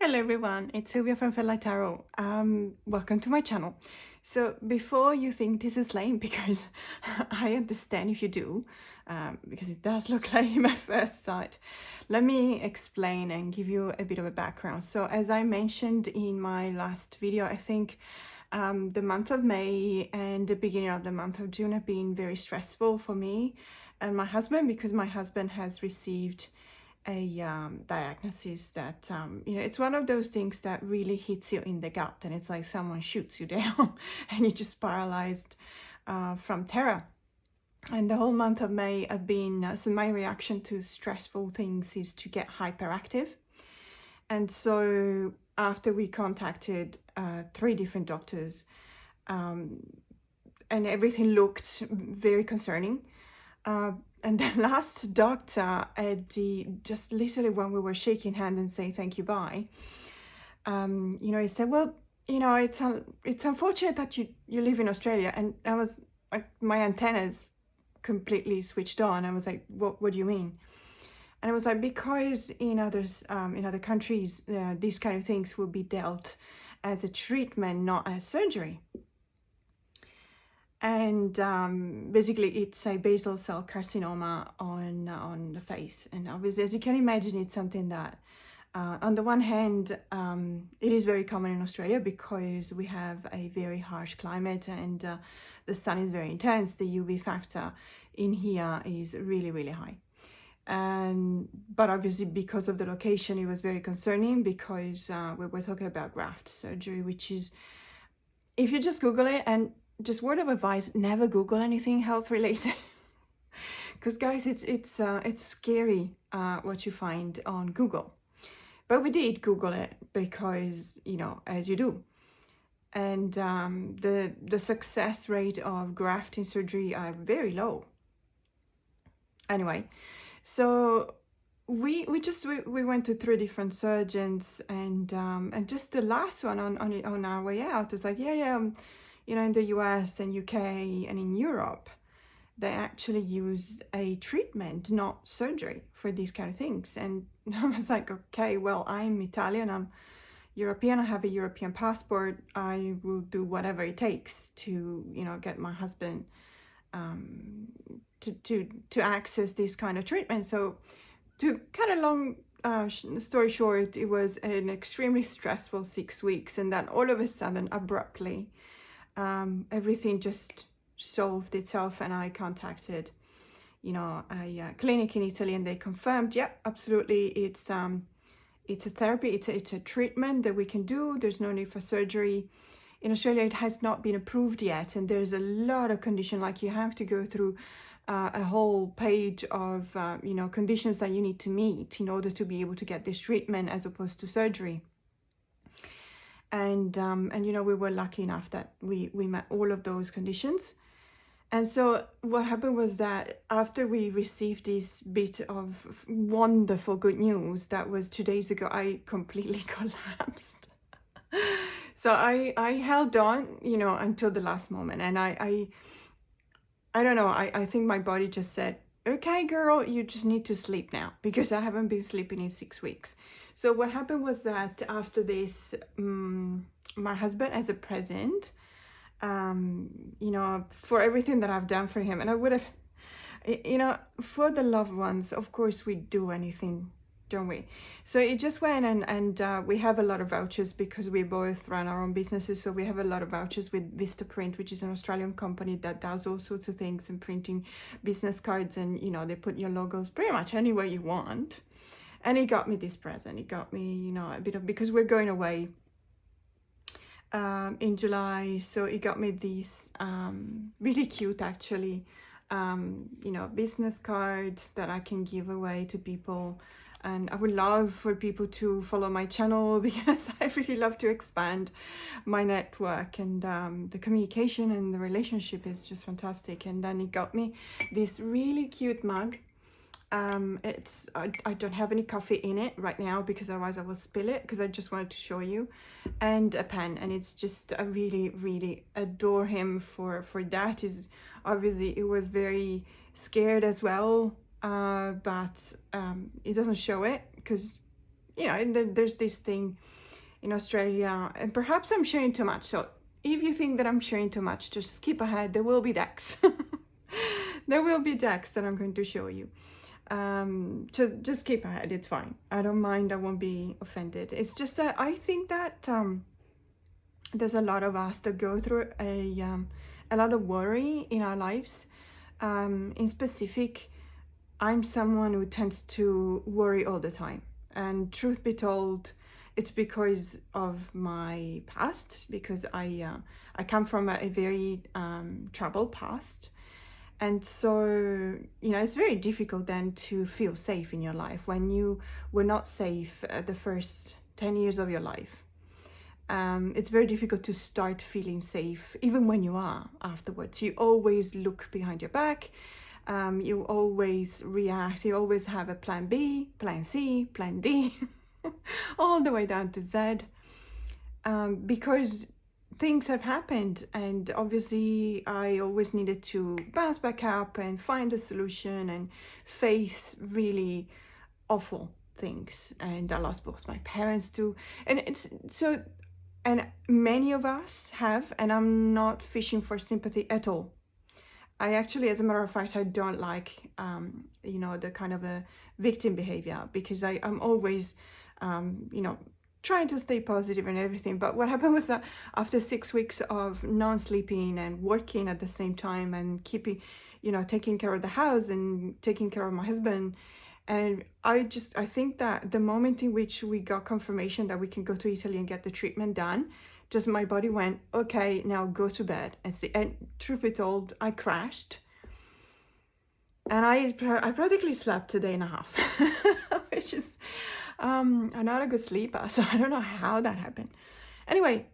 Hello everyone, it's Silvia from Fella Tarot. Welcome to my channel. So before you think this is lame, because I understand if you do, because it does look lame at first sight, let me explain and give you a bit of a background. So as I mentioned in my last video, I think the month of May and the beginning of the month of June have been very stressful for me and my husband, because my husband has received a diagnosis that it's one of those things that really hits you in the gut, and it's like someone shoots you down and you're just paralyzed from terror. And the whole month of May have been so my reaction to stressful things is to get hyperactive. And so after we contacted 3 different doctors, and everything looked very concerning, and the last doctor at just literally when we were shaking hands and saying thank you, bye, he said, well, it's unfortunate that you live in Australia. And I was like, my antennas completely switched on. I was like, what do you mean? And I was like, because in other countries, these kind of things will be dealt as a treatment, not as surgery. And basically it's a basal cell carcinoma on the face. And obviously, as you can imagine, it's something that on the one hand, it is very common in Australia because we have a very harsh climate and the sun is very intense. The UV factor in here is really, really high. But obviously, because of the location, it was very concerning because we were talking about graft surgery, which is, if you just Google it, and just word of advice, never Google anything health related, because guys, it's scary what you find on Google. But we did Google it because, as you do, and the success rate of grafting surgery are very low. Anyway, so we went to 3 different surgeons, and just the last one on our way out was like, in the US and UK and in Europe, they actually use a treatment, not surgery, for these kind of things. And I was like, okay, well, I'm Italian, I'm European, I have a European passport. I will do whatever it takes to, get my husband to access this kind of treatment. So to cut a long story short, it was an extremely stressful 6 weeks. And then all of a sudden, abruptly, everything just solved itself, and I contacted a clinic in Italy, and they confirmed, yep, absolutely, it's a therapy, it's a treatment that we can do. There's no need for surgery. In Australia, it has not been approved yet, and there's a lot of conditions, like you have to go through a whole page of conditions that you need to meet in order to be able to get this treatment as opposed to surgery. And we were lucky enough that we met all of those conditions. And so what happened was that after we received this bit of wonderful good news, that was 2 days ago, I completely collapsed. So I held on, until the last moment. And I don't know, I think my body just said, okay, girl, you just need to sleep now, because I haven't been sleeping in 6 weeks. So what happened was that after this, my husband, as a present, for everything that I've done for him, and I would have, for the loved ones, of course we do anything, don't we? So it just went, and we have a lot of vouchers because we both run our own businesses. So we have a lot of vouchers with Vistaprint, which is an Australian company that does all sorts of things and printing business cards, and they put your logos pretty much anywhere you want. And he got me this present. He got me, a bit of, because we're going away in July. So he got me these really cute, actually, business cards that I can give away to people. And I would love for people to follow my channel, because I really love to expand my network, and the communication and the relationship is just fantastic. And then he got me this really cute mug. I don't have any coffee in it right now, because otherwise I will spill it, because I just wanted to show you, and a pen. And it's just, I really, really adore him for that. Is obviously, it was very scared as well, but it doesn't show it because you know, and there's this thing in Australia, and perhaps I'm sharing too much. So if you think that I'm sharing too much, just skip ahead. There will be decks. There will be decks that I'm going to show you. So just skip ahead. It's fine. I don't mind. I won't be offended. It's just that I think that there's a lot of us that go through a lot of worry in our lives. In specific, I'm someone who tends to worry all the time. And truth be told, it's because of my past, because I come from a very troubled past. And so, you know, it's very difficult then to feel safe in your life when you were not safe the first 10 years of your life. It's very difficult to start feeling safe, even when you are afterwards. You always look behind your back. You always react. You always have a plan B, plan C, plan D, all the way down to Z, because things have happened, and obviously I always needed to bounce back up and find a solution and face really awful things. And I lost both my parents too, and and many of us have, and I'm not fishing for sympathy at all. I actually, as a matter of fact, I don't like you know, the kind of a victim behavior, because I'm always you know, trying to stay positive and everything. But what happened was that after 6 weeks of non-sleeping and working at the same time and keeping, you know, taking care of the house and taking care of my husband, and I think that the moment in which we got confirmation that we can go to Italy and get the treatment done, just my body went, okay, now go to bed and see. And truth be told, I crashed, and I practically slept a day and a half, which is I'm not a good sleeper, so I don't know how that happened. Anyway,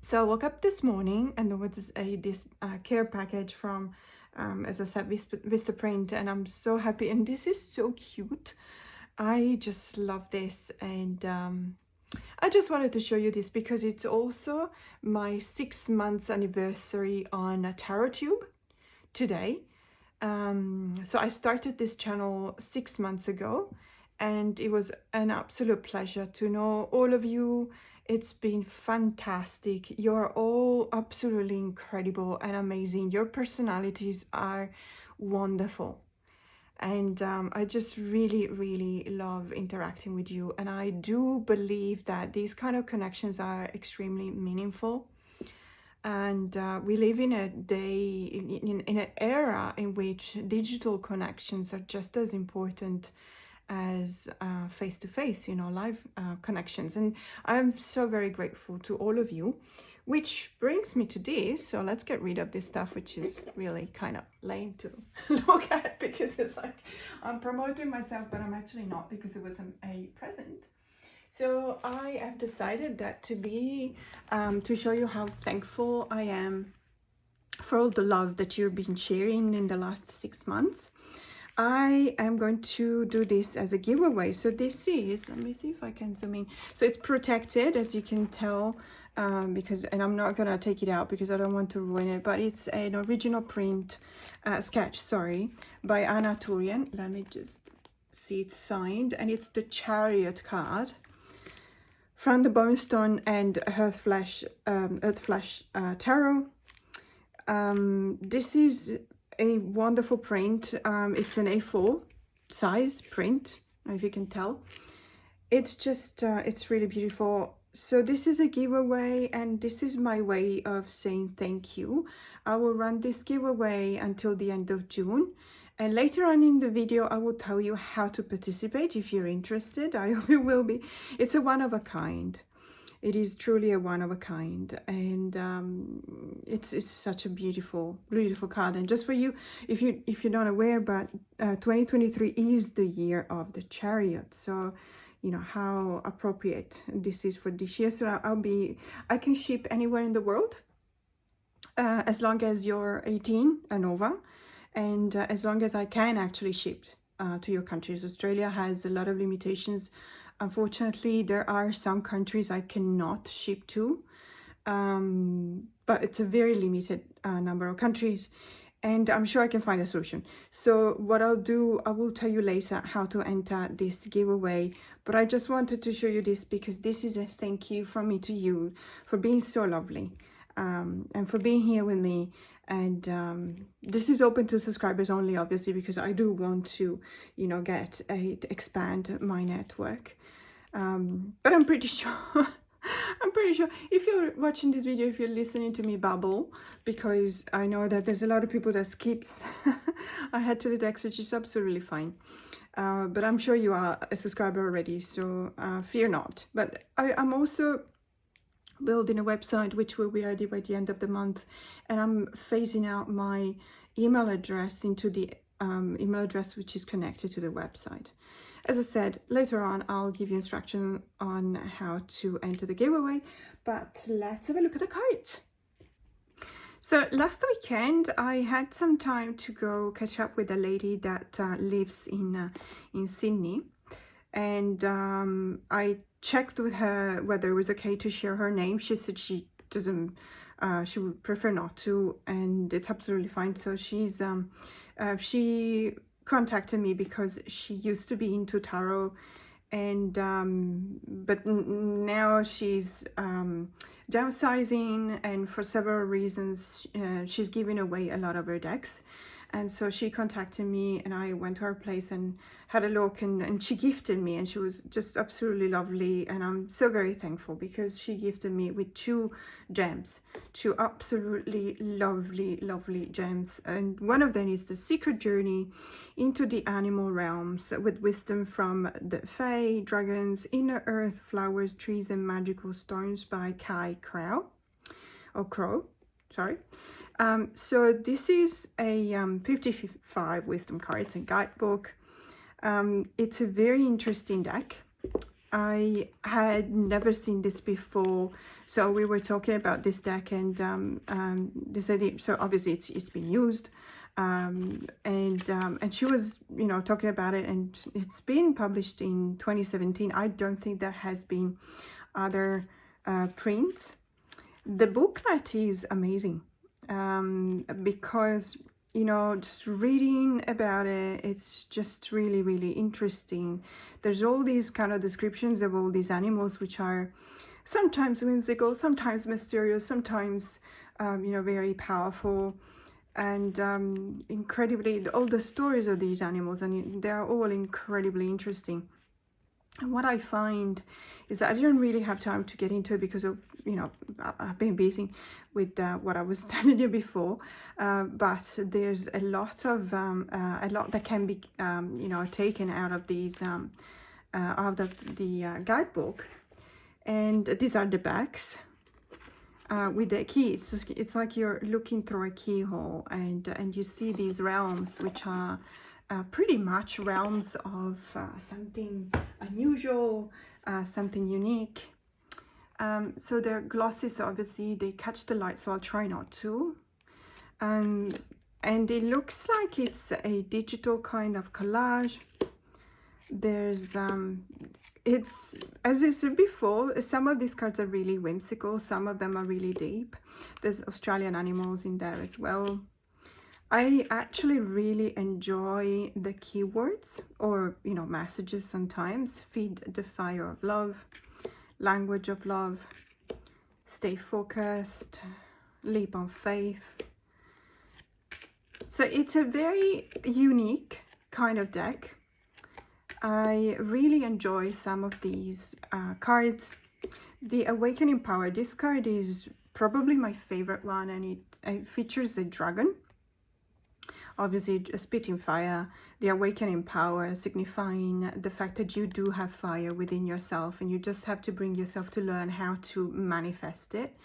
so I woke up this morning and there was this care package from, as I said, Vistaprint, and I'm so happy. And this is so cute. I just love this, and I just wanted to show you this because it's also my 6 months anniversary on TaroTube today. So I started this channel 6 months ago, and it was an absolute pleasure to know all of you. It's been fantastic. You're all absolutely incredible and amazing. Your personalities are wonderful. And I just really, really love interacting with you. And I do believe that these kind of connections are extremely meaningful. And we live in a day, in an era in which digital connections are just as important as face-to-face, you know, live connections. And I'm so very grateful to all of you, which brings me to this. So let's get rid of this stuff, which is really kind of lame to look at, because it's like I'm promoting myself, but I'm actually not, because it was a present. So I have decided that to show you how thankful I am for all the love that you've been sharing in the last 6 months. I am going to do this as a giveaway. So this is, let me see if I can zoom in. So it's protected, as you can tell, and I'm not gonna take it out because I don't want to ruin it, but it's an original print sketch, sorry, by Ana Tourian. Let me just see it signed, and it's the Chariot card from the Bonestone and Earthflesh Tarot. This is a wonderful print. It's an A4 size print, if you can tell. It's just it's really beautiful. So this is a giveaway, and this is my way of saying thank you. I will run this giveaway until the end of June, and later on in the video I will tell you how to participate if you're interested. I hope you will be. It's a one of a kind. It is truly a one of a kind, and it's such a beautiful card. And just for you, if you're not aware, but 2023 is the year of the Chariot, so you know how appropriate this is for this year. So I can ship anywhere in the world, as long as you're 18 and over, and as long as I can actually ship to your countries. Australia has a lot of limitations. Unfortunately, there are some countries I cannot ship to, but it's a very limited number of countries. and I'm sure I can find a solution. So what I'll do, I will tell you later how to enter this giveaway, but I just wanted to show you this because this is a thank you from me to you for being so lovely, and for being here with me. And this is open to subscribers only, obviously, because I do want to, you know, expand my network. But I'm pretty sure I'm pretty sure if you're watching this video, if you're listening to me babble, because I know that there's a lot of people that skips ahead to the text, which is absolutely fine. But I'm sure you are a subscriber already, so fear not. But I'm also building a website which will be ready by the end of the month, and I'm phasing out my email address into the email address which is connected to the website. As I said, later on I'll give you instruction on how to enter the giveaway, but let's have a look at the cards. So last weekend I had some time to go catch up with a lady that lives in Sydney, and I checked with her whether it was okay to share her name. She said she doesn't, she would prefer not to, and it's absolutely fine. So she contacted me because she used to be into tarot, and but now she's downsizing, and for several reasons she's giving away a lot of her decks. And so she contacted me, and I went to her place and had a look, and she gifted me, and she was just absolutely lovely. And I'm so very thankful because she gifted me with two gems, two absolutely lovely gems. And one of them is The Secret Journey into the Animal Realms with Wisdom from the Fae, Dragons, Inner Earth, Flowers, Trees and Magical Stones by Kai Crow, sorry. So this is a 55 wisdom cards and guidebook. It's a very interesting deck. I had never seen this before, so we were talking about this deck, and this idea. So obviously it's been used, and she was, you know, talking about it, and it's been published in 2017. I don't think there has been other prints. The booklet is amazing. Because, you know, just reading about it, it's just really interesting. There's all these kind of descriptions of all these animals, which are sometimes whimsical, sometimes mysterious, sometimes you know, very powerful, and incredibly, all the stories of these animals, and they're all incredibly interesting. And what I find is that I didn't really have time to get into it because of, you know, I've been busy with what I was telling you before. But there's a lot that can be, you know, taken out of these, out of the guidebook. And these are the backs with the key. It's like you're looking through a keyhole, and you see these realms, which are pretty much realms of something unusual, something unique. So they're glossy, so obviously they catch the light, so I'll try not to. And it looks like it's a digital kind of collage. There's it's, as I said before, some of these cards are really whimsical, some of them are really deep. There's Australian animals in there as well. I actually really enjoy the keywords, or, you know, messages sometimes. Feed the fire of love, language of love, stay focused, leap on faith. So it's a very unique kind of deck. I really enjoy some of these cards. The Awakening Power, this card is probably my favorite one, and it features a dragon. Obviously, spitting fire, the awakening power, signifying the fact that you do have fire within yourself, and you just have to bring yourself to learn how to manifest it.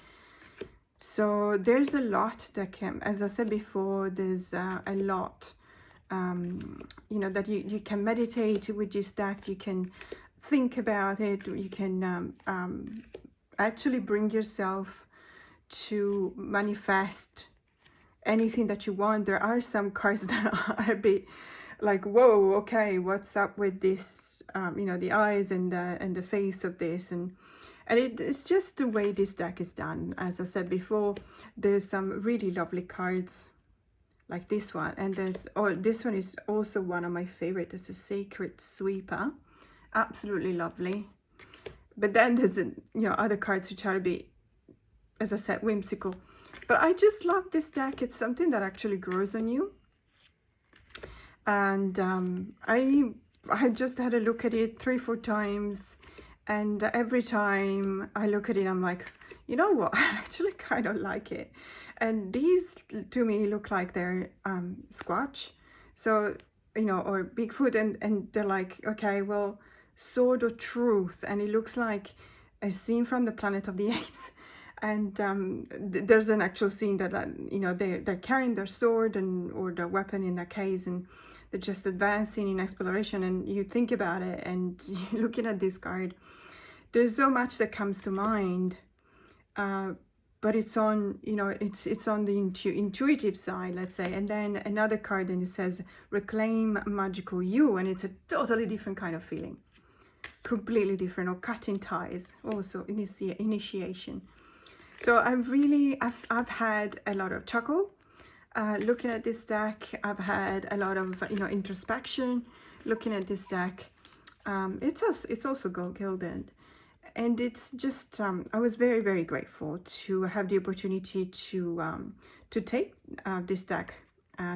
So there's a lot that can, as I said before, there's a lot, you know, that you can meditate with this deck. You can think about it. You can actually bring yourself to manifest anything that you want. There are some cards that are a bit like, whoa, okay, what's up with this, you know, the eyes and the face of this, and it's just the way this deck is done. As I said before, there's some really lovely cards. like this one. And there's, oh, this one is also one of my favorite. It's a Sacred Sweeper, absolutely lovely. But then there's, you know, other cards which are a bit, as I said, whimsical. But I just love this deck. It's something that actually grows on you. And I just had a look at it 3-4 times, and every time I look at it, I'm like, you know what, I actually kind of like it. And these to me look like they're Squatch, so, you know, or Bigfoot, and they're like, okay, well, Sword of Truth, and it looks like a scene from the Planet of the Apes. And there's an actual scene that, you know, they're carrying their sword and or their weapon in that case, and they're just advancing in exploration. And you think about it, and you're looking at this card, there's so much that comes to mind, but it's on, you know, it's on the intuitive side, let's say. And then another card, and it says Reclaim Magical You, and it's a totally different kind of feeling, completely different. Or Cutting Ties, also initiation. So I've had a lot of chuckle looking at this deck. I've had a lot of, you know, introspection looking at this deck. It's also gold gilded, and it's just I was very, very grateful to have the opportunity to take this deck,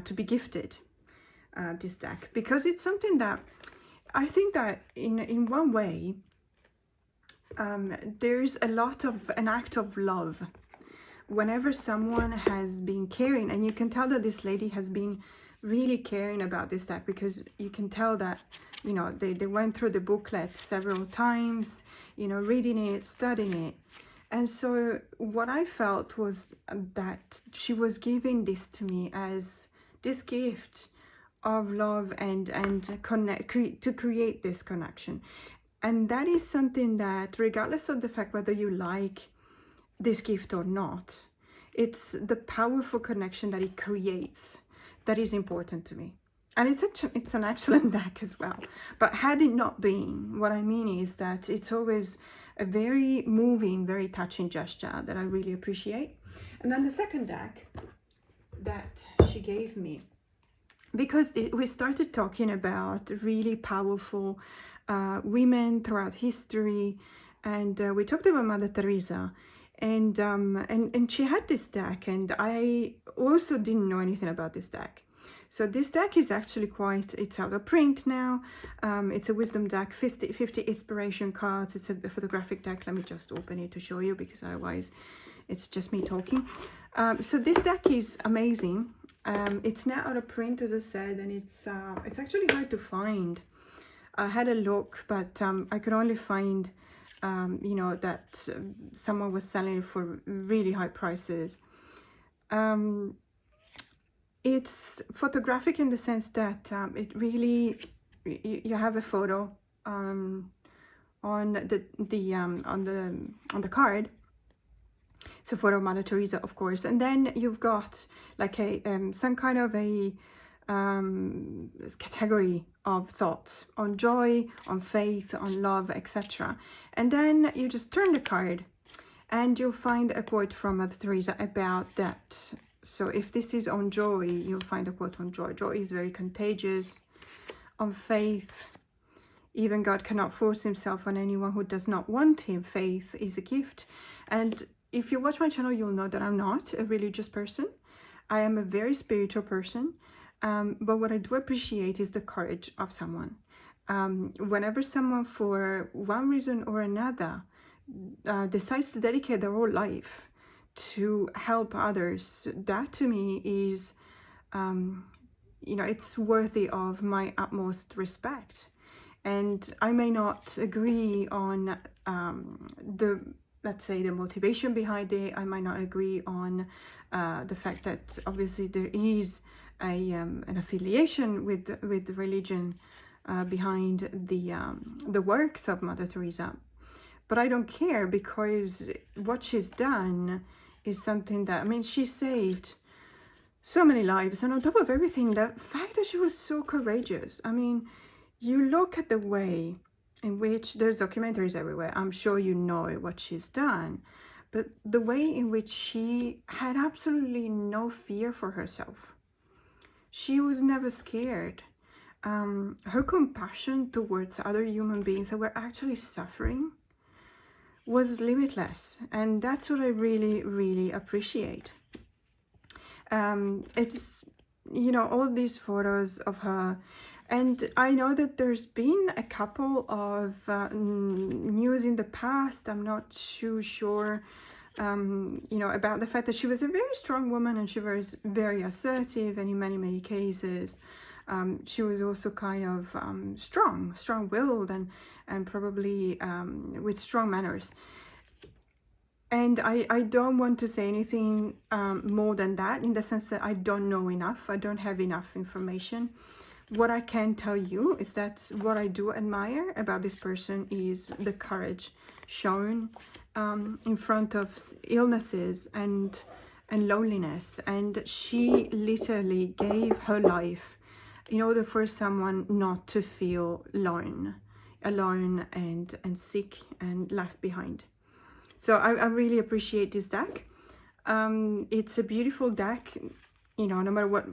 to be gifted this deck, because it's something that I think that in one way, there's a lot of an act of love whenever someone has been caring, and you can tell that this lady has been really caring about this deck, because you can tell that, you know, they went through the booklet several times, you know, reading it, studying it. And so what I felt was that she was giving this to me as this gift of love and to create this connection. And that is something that, regardless of the fact whether you like this gift or not, it's the powerful connection that it creates that is important to me. And it's an excellent deck as well. But had it not been, what I mean is that it's always a very moving, very touching gesture that I really appreciate. And then the second deck that she gave me, because we started talking about really powerful women throughout history, and we talked about Mother Teresa, and she had this deck, and I also didn't know anything about this deck. So this deck is actually it's out of print now. It's a wisdom deck, 50 inspiration cards. It's a photographic deck. Let me just open it to show you, because otherwise it's just me talking. So this deck is amazing. It's now out of print, as I said, and it's actually hard to find. I had a look, but I could only find, you know, that someone was selling it for really high prices. It's photographic in the sense that it really, you have a photo on the card. It's a photo of Mother Teresa, of course, and then you've got like a some kind of a category of thoughts on joy, on faith, on love, etc. And then you just turn the card, and you'll find a quote from Mother Teresa about that. So if this is on joy, you'll find a quote on joy. Joy is very contagious. On faith, even God cannot force himself on anyone who does not want him. Faith is a gift. And if you watch my channel, you'll know that I'm not a religious person. I am a very spiritual person. But what I do appreciate is the courage of someone. Whenever someone, for one reason or another, decides to dedicate their whole life to help others, that to me is, you know, it's worthy of my utmost respect. And I may not agree on let's say, the motivation behind it. I might not agree on the fact that obviously there is an affiliation with the religion behind the works of Mother Teresa. But I don't care, because what she's done is something that, I mean, she saved so many lives. And on top of everything, the fact that she was so courageous. I mean, you look at the way in which, there's documentaries everywhere, I'm sure you know what she's done, but the way in which she had absolutely no fear for herself. she was never scared. Her compassion towards other human beings that were actually suffering was limitless, and that's what I really, really appreciate. It's, you know, all these photos of her, and I know that there's been a couple of news in the past. I'm not too sure, you know, about the fact that she was a very strong woman, and she was very assertive, and in many, many cases, she was also kind of strong-willed, and probably with strong manners. And I don't want to say anything more than that, in the sense that I don't know enough. I don't have enough information. What I can tell you is that what I do admire about this person is the courage shown in front of illnesses and loneliness. And she literally gave her life in order for someone not to feel alone and sick and left behind. So I really appreciate this deck. It's a beautiful deck, you know, no matter what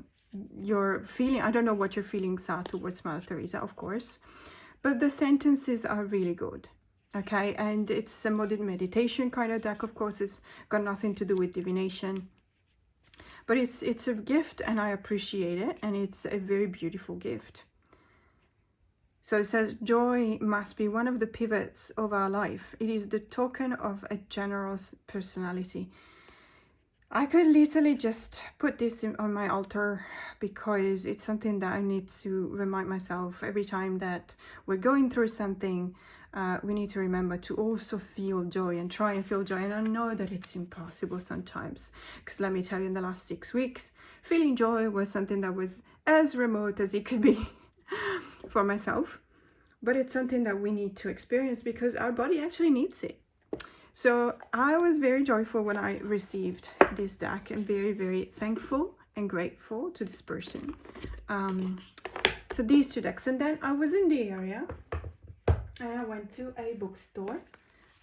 you're feeling. I don't know what your feelings are towards Mother Teresa, of course, but the sentences are really good, okay? And it's a modern meditation kind of deck, of course. It's got nothing to do with divination, but it's a gift, and I appreciate it, and it's a very beautiful gift. So it says, joy must be one of the pivots of our life. It is the token of a generous personality. I could literally just put this on my altar, because it's something that I need to remind myself every time that we're going through something. We need to remember to also feel joy and try and feel joy. And I know that it's impossible sometimes, because let me tell you, in the last 6 weeks, feeling joy was something that was as remote as it could be for myself. But it's something that we need to experience, because our body actually needs it. So I was very joyful when I received this deck, and very, very thankful and grateful to this person. So these two decks, and then I was in the area, and I went to a bookstore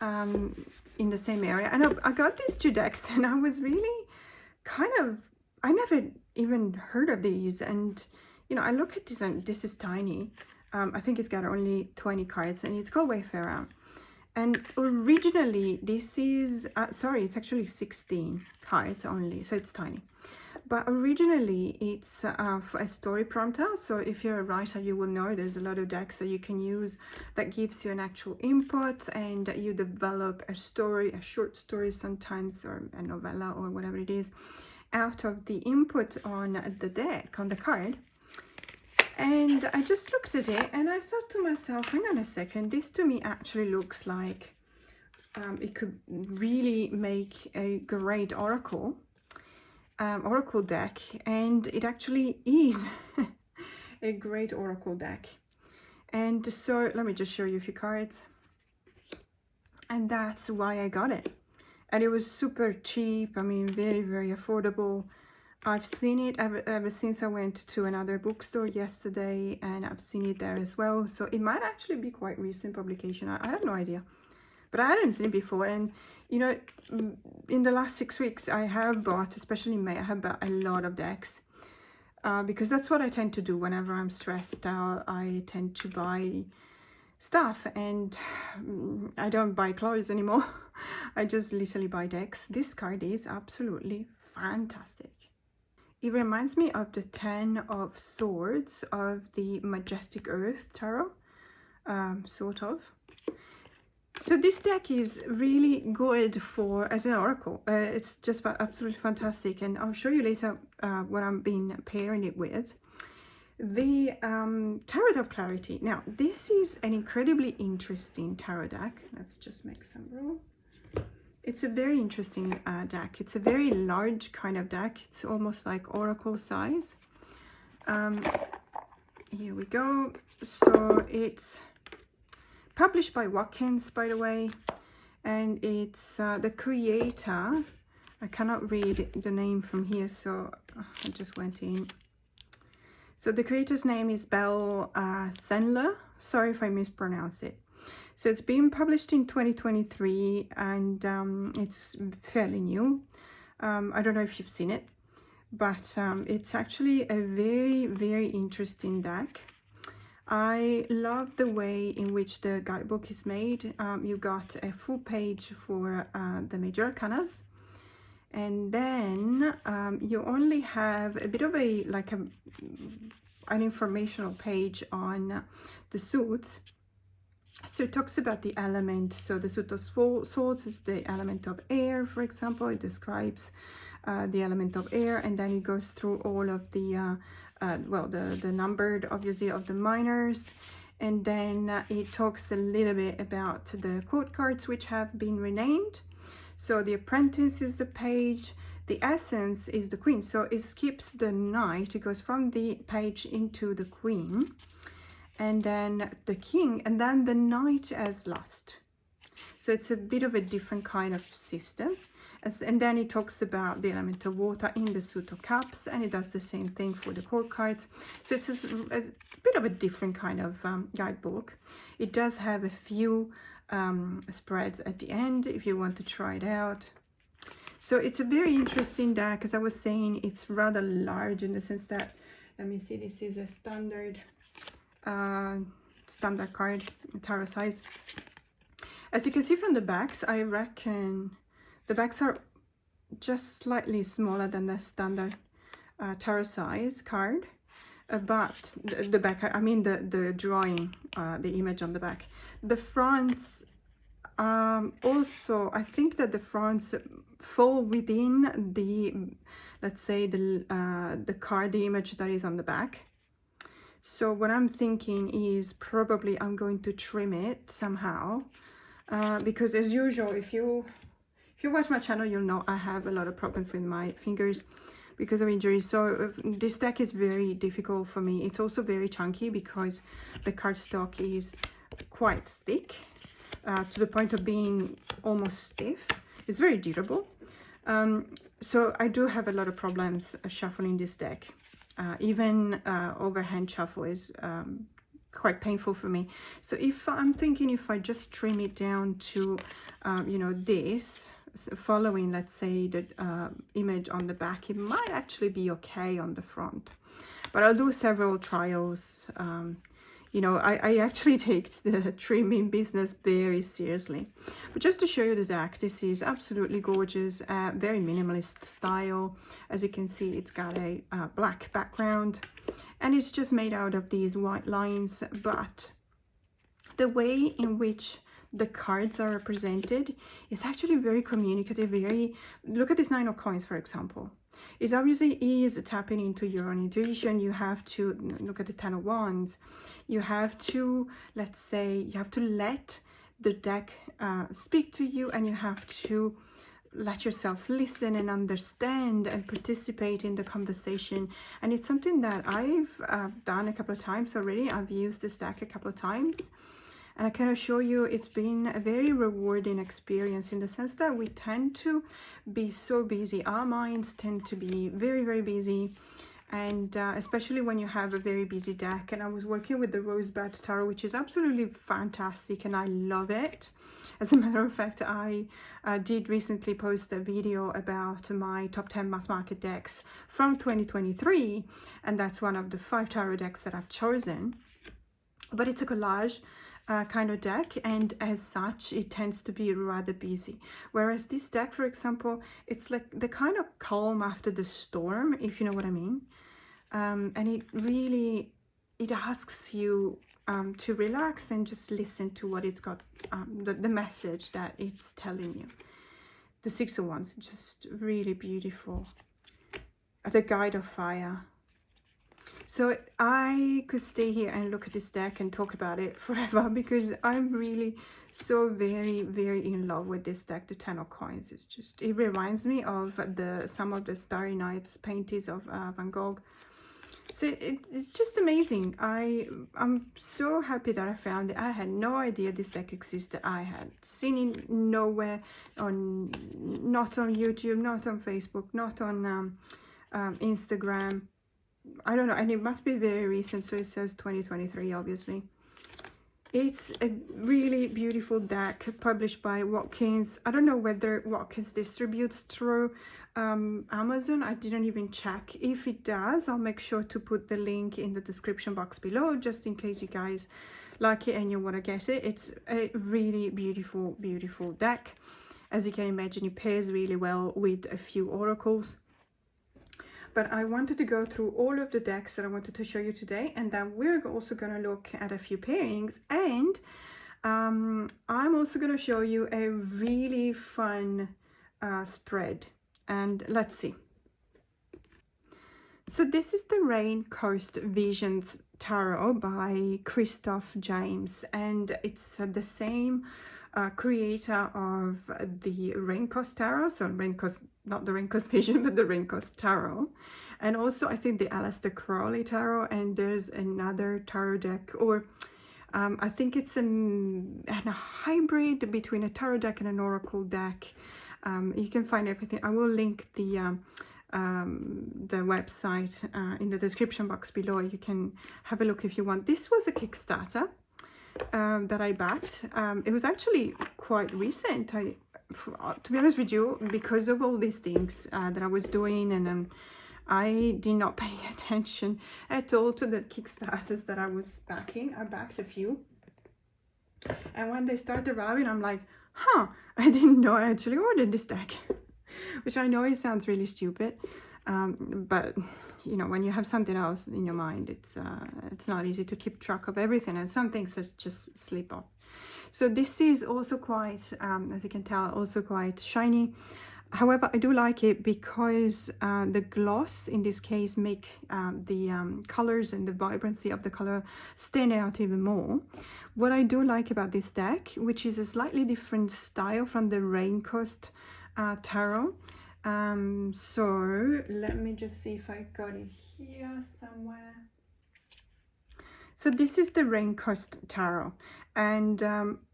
in the same area, and I got these two decks, and I was really kind of, I never even heard of these. And you know, I look at this, and this is tiny. I think it's got only 20 cards, and it's called Wayfarer. And originally this is, sorry, it's actually 16 cards only, so it's tiny. But originally it's for a story prompter. So if you're a writer, you will know there's a lot of decks that you can use that gives you an actual input, and you develop a story, a short story sometimes, or a novella, or whatever it is, out of the input on the deck, on the card. And I just looked at it, and I thought to myself, hang on a second, this to me actually looks like it could really make a great oracle deck. And it actually is a great oracle deck. And so let me just show you a few cards. And that's why I got it. And it was super cheap. I mean, very, very affordable. I've seen it ever since I went to another bookstore yesterday, and I've seen it there as well. So it might actually be quite recent publication. I have no idea, but I hadn't seen it before. And you know, in the last 6 weeks, I have bought, especially in May, I have bought a lot of decks, because that's what I tend to do whenever I'm stressed out. I tend to buy stuff, and I don't buy clothes anymore. I just literally buy decks. This card is absolutely fantastic. It reminds me of the 10 of Swords of the Majestic Earth Tarot, sort of. So this deck is really good for as an oracle. It's just absolutely fantastic, and I'll show you later what I've been pairing it with. The Tarot of Clarity. Now, this is an incredibly interesting tarot deck. Let's just make some room. It's a very interesting deck. It's a very large kind of deck. It's almost like oracle size. Here we go. So it's published by Watkins, by the way, and it's the creator. I cannot read the name from here, so I just went in. So the creator's name is Balgowlah. Sorry if I mispronounce it. So it's been published in 2023, and it's fairly new. I don't know if you've seen it, but it's actually a very, very interesting deck. I love the way in which the guidebook is made. You got a full page for the major arcanas, and then you only have a bit of a an informational page on the suits. So it talks about the element. So the suit of swords is the element of air, for example. It describes the element of air, and then it goes through all of the the numbered, obviously, of the minors, and then it talks a little bit about the court cards which have been renamed. So the apprentice is the page, the essence is the queen, so it skips the knight, it goes from the page into the queen, and then the king, and then the knight as last. So it's a bit of a different kind of system. And then it talks about the element of water in the suit of cups, and it does the same thing for the court cards. So it's a bit of a different kind of guidebook. It does have a few spreads at the end if you want to try it out. So it's a very interesting deck. As I was saying, it's rather large in the sense that, let me see, this is a standard card, tarot size. As you can see from the backs, I reckon the backs are just slightly smaller than the standard tarot size card, but the back, I mean the drawing, the image on the back. The fronts, also, I think that the fronts fall within the, let's say, the card, the image that is on the back. So what I'm thinking is probably I'm going to trim it somehow, because as usual, if you watch my channel, you'll know I have a lot of problems with my fingers because of injuries. So this deck is very difficult for me. It's also very chunky because the cardstock is quite thick, to the point of being almost stiff. It's very durable. So I do have a lot of problems shuffling this deck. Even overhand shuffle is quite painful for me. So if I'm thinking, if I just trim it down to, you know, this, following, let's say, the image on the back, it might actually be okay on the front. But I'll do several trials. You know, I actually take the trimming business very seriously. But just to show you the deck, this is absolutely gorgeous, very minimalist style. As you can see, it's got a black background, and it's just made out of these white lines. But the way in which the cards are represented is actually very communicative, very, look at this 9 of coins, for example. It obviously is tapping into your own intuition. You have to look at the 10 of wands. You have to, let's say, you have to let the deck speak to you, and you have to let yourself listen and understand and participate in the conversation. And it's something that I've done a couple of times already. I've used this deck a couple of times, and I can assure you it's been a very rewarding experience, in the sense that we tend to be so busy. Our minds tend to be very, very busy. And especially when you have a very busy deck. And I was working with the Rosebud Tarot, which is absolutely fantastic, and I love it. As a matter of fact, I did recently post a video about my top 10 mass market decks from 2023. And that's one of the 5 tarot decks that I've chosen. But it's a collage kind of deck, and as such it tends to be rather busy, whereas this deck, for example, it's like the kind of calm after the storm, if you know what I mean. And it really, it asks you to relax and just listen to what it's got, the message that it's telling you. The 6 of Wands, just really beautiful. The Guide of Fire. So I could stay here and look at this deck and talk about it forever, because I'm really so very, very in love with this deck. The 10 of Coins is just, it reminds me of some of the Starry Nights paintings of Van Gogh. So it's just amazing. I'm so happy that I found it. I had no idea this deck existed. I had seen it nowhere, not on YouTube, not on Facebook, not on Instagram. I don't know, and it must be very recent, so it says 2023, obviously. It's a really beautiful deck published by Watkins. I don't know whether Watkins distributes through Amazon. I didn't even check. If it does, I'll make sure to put the link in the description box below, just in case you guys like it and you want to get it. It's a really beautiful, beautiful deck. As you can imagine, it pairs really well with a few oracles. But I wanted to go through all of the decks that I wanted to show you today, and then we're also going to look at a few pairings, and I'm also going to show you a really fun spread, and let's see. So this is the Raincoast Visions Tarot by Christoph James, and it's the same creator of the Raincoast Tarot, so Raincoast, not the Raincoast Vision, but the Raincoast Tarot, and also I think the Aleister Crowley Tarot, and there's another tarot deck, or I think it's a hybrid between a tarot deck and an oracle deck. You can find everything. I will link the website in the description box below. You can have a look if you want. This was a Kickstarter that I backed. It was actually quite recent. To be honest with you, because of all these things that I was doing, and I did not pay attention at all to the Kickstarters that I was backing. I backed a few, and when they started arriving, I'm like, huh, I didn't know I actually ordered this deck. Which I know it sounds really stupid, but you know, when you have something else in your mind, it's not easy to keep track of everything, and some things just slip off. So this is also quite, as you can tell, also quite shiny. However, I do like it because the gloss in this case make the colors and the vibrancy of the color stand out even more. What I do like about this deck, which is a slightly different style from the Raincoast Tarot. So let me just see if I got it here somewhere. So this is the Raincoast Tarot, and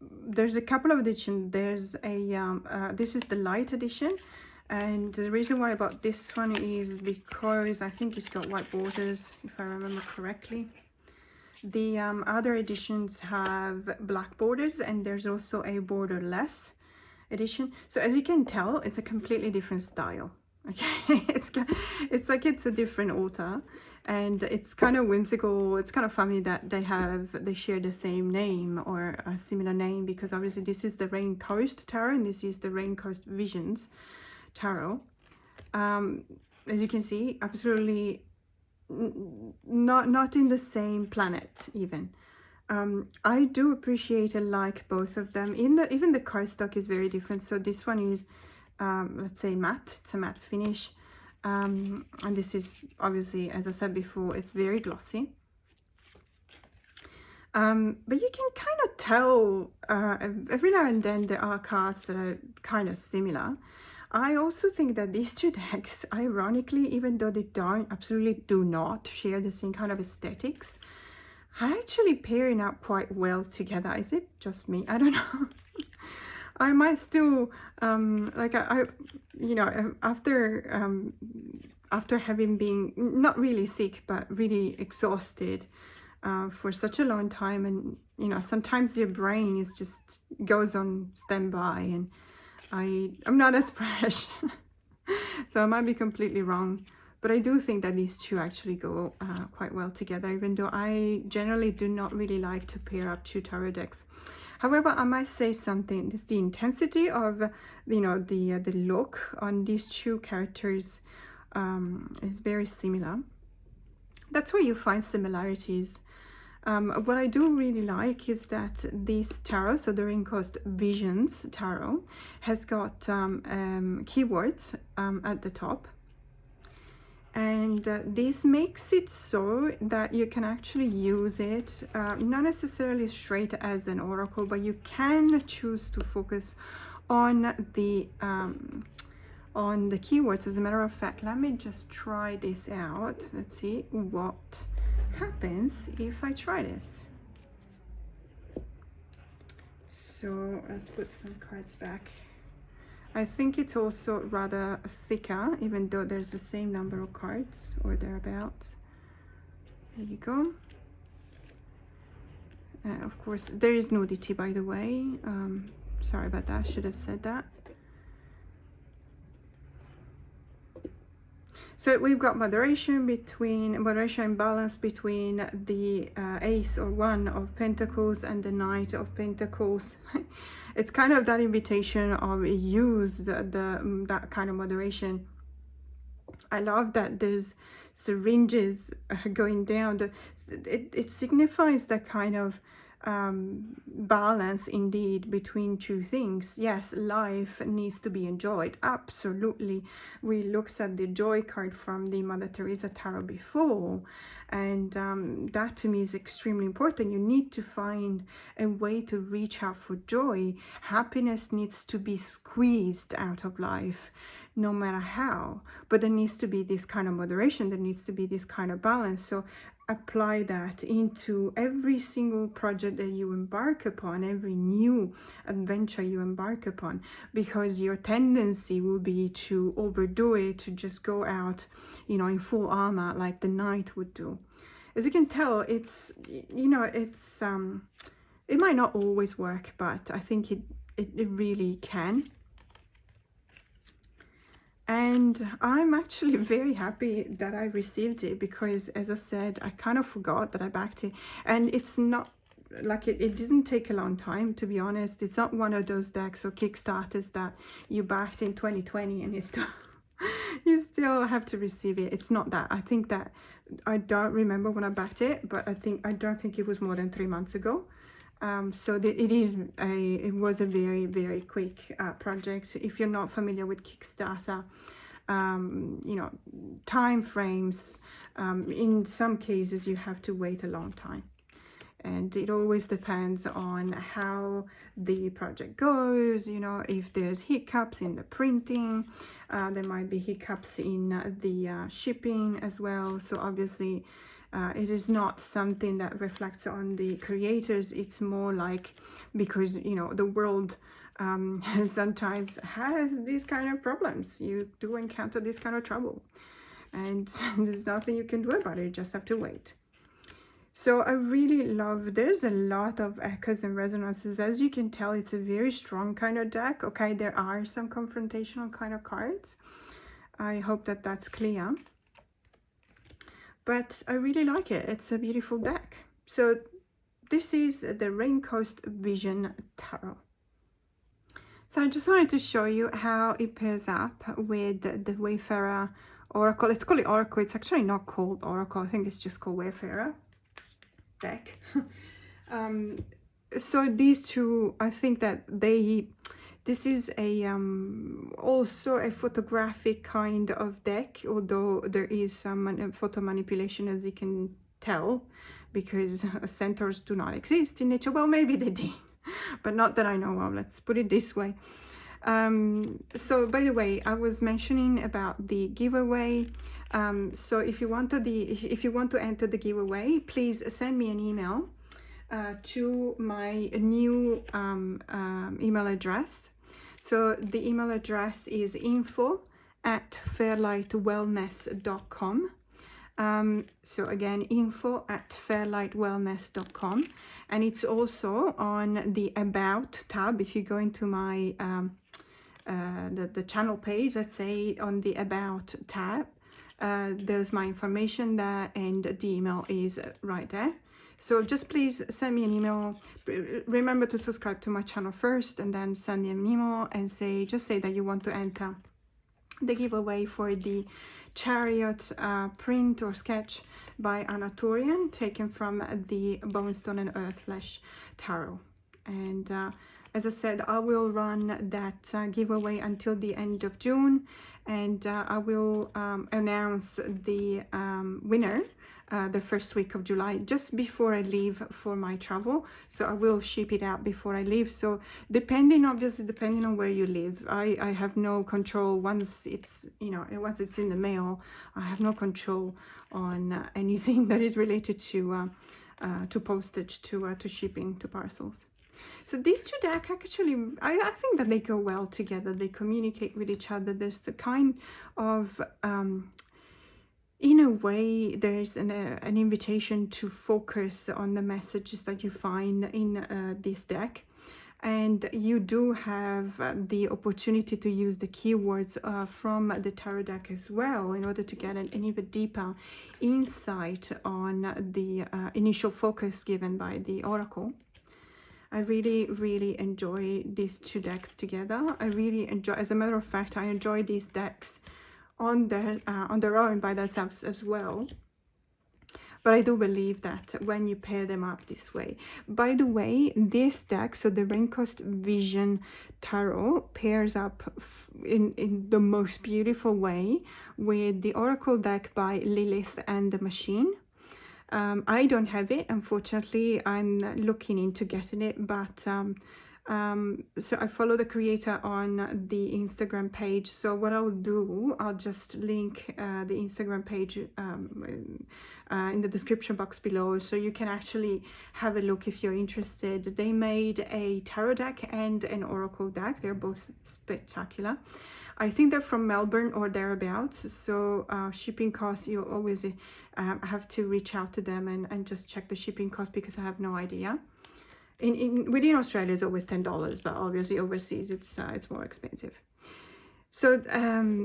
there's a couple of editions. There's a this is the light edition, and the reason why I bought this one is because I think it's got white borders, if I remember correctly. The other editions have black borders, and there's also a borderless edition. So as you can tell, it's a completely different style. Okay, it's like it's a different author, and it's kind of whimsical. It's kind of funny that they share the same name or a similar name, because obviously this is the Raincoast Tarot and this is the Raincoast Visions Tarot. As you can see, absolutely not in the same planet even. I do appreciate and like both of them. Even the cardstock is very different. So this one is let's say matte. It's a matte finish, and this is obviously, as I said before, it's very glossy. But you can kind of tell every now and then there are cards that are kind of similar. I also think that these two decks, ironically, even though they absolutely do not share the same kind of aesthetics, are actually pairing up quite well together. Is it just me? I don't know. I might still like I you know, after having been not really sick but really exhausted for such a long time, and you know, sometimes your brain is just goes on standby, and I'm not as fresh. So I might be completely wrong, but I do think that these two actually go quite well together, even though I generally do not really like to pair up two tarot decks. However, I might say something. It's the intensity of, you know, the look on these two characters is very similar. That's where you find similarities. What I do really like is that this tarot, so the Raincoast Visions Tarot, has got keywords at the top. And this makes it so that you can actually use it, not necessarily straight as an oracle, but you can choose to focus on the keywords. As a matter of fact, let me just try this out. Let's see what happens if I try this. So let's put some cards back. I think it's also rather thicker, even though there's the same number of cards or thereabouts. There you go. Of course, there is nudity, by the way. Sorry about that, I should have said that. So we've got moderation and balance between the Ace or One of Pentacles and the Knight of Pentacles. It's kind of that invitation of use that kind of moderation. I love that there's syringes going down. It signifies that kind of balance indeed between two things. Yes, life needs to be enjoyed, absolutely. We looked at the joy card from the Mother Teresa tarot before, and that to me is extremely important. You need to find a way to reach out for joy. Happiness needs to be squeezed out of life, no matter how, but there needs to be this kind of moderation, there needs to be this kind of balance. So apply that into every single project that you embark upon, every new adventure you embark upon, because your tendency will be to overdo it, to just go out, you know, in full armor like the Knight would do. As you can tell, it's, you know, it's it might not always work, but I think it really can. And I'm actually very happy that I received it, because as I said, I kind of forgot that I backed it. And it's not like it didn't take a long time, to be honest. It's not one of those decks or Kickstarters that you backed in 2020 and you still have to receive it. It's not that. I think that, I don't remember when I backed it, but I don't think it was more than 3 months ago. So it was a very, very quick project. If you're not familiar with Kickstarter, you know, time frames, in some cases you have to wait a long time, and it always depends on how the project goes. You know, if there's hiccups in the printing, there might be hiccups in the shipping as well. So obviously it is not something that reflects on the creators. It's more like, because, you know, the world sometimes has these kind of problems. You do encounter this kind of trouble, and there's nothing you can do about it. You just have to wait. So I really love, there's a lot of echoes and resonances. As you can tell, it's a very strong kind of deck. Okay, there are some confrontational kind of cards. I hope that that's clear. But I really like it. It's a beautiful deck. So this is the Raincoast Vision Tarot. So I just wanted to show you how it pairs up with the Wayfarer Oracle. Let's call it Oracle. It's actually not called Oracle. I think it's just called Wayfarer deck. So these two, I think that this is a also a photographic kind of deck, although there is some photo manipulation, as you can tell, because centaurs do not exist in nature. Well, maybe they did, but not that I know of. Let's put it this way. So by the way, I was mentioning about the giveaway. So if you want to enter the giveaway, please send me an email to my new email address. So the email address is info@fairlightwellness.com. So again, info@fairlightwellness.com, and it's also on the About tab. If you go into my the channel page, let's say on the About tab, there's my information there, and the email is right there. So just please send me an email. Remember to subscribe to my channel first, and then send me an email and just say that you want to enter the giveaway for the Chariot print or sketch by Ana Tourian, taken from the Bonestone and Earthflesh Tarot. And as I said, I will run that giveaway until the end of June, and I will announce the winner the first week of July, just before I leave for my travel. So I will ship it out before I leave. So obviously depending on where you live, I have no control. Once it's, you know, once it's in the mail, I have no control on anything that is related to postage, to shipping, to parcels. So these two decks actually, I think that they go well together. They communicate with each other. There's a kind of in a way, there's an invitation to focus on the messages that you find in this deck. And you do have the opportunity to use the keywords from the tarot deck as well in order to get an even deeper insight on the initial focus given by the oracle. I really enjoy these two decks together. I really enjoy, as a matter of fact, I enjoy these decks on their own by themselves as well. But I do believe that when you pair them up this way. By the way, this deck, so the Raincoast Vision Tarot, pairs up in the most beautiful way with the Oracle deck by Lilith and the Machine. I don't have it, unfortunately. I'm looking into getting it, but so I follow the creator on the Instagram page. So what I'll do, I'll just link the Instagram page in the description box below, so you can actually have a look if you're interested. They made a tarot deck and an oracle deck. They're both spectacular. I think they're from Melbourne or thereabouts, so shipping costs, you always have to reach out to them and just check the shipping cost, because I have no idea. Within Australia is always $10, but obviously overseas it's more expensive. So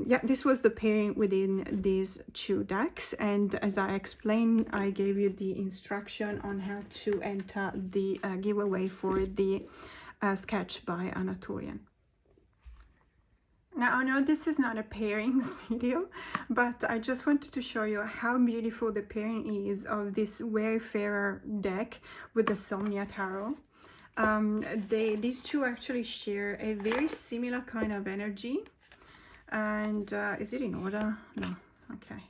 yeah, this was the pairing within these two decks, and as I explained, I gave you the instruction on how to enter the giveaway for the sketch by Ana Tourian. Now, I know this is not a pairings video, but I just wanted to show you how beautiful the pairing is of this Wayfarer deck with the Somnia Tarot. These two actually share a very similar kind of energy. And is it in order? No. Okay.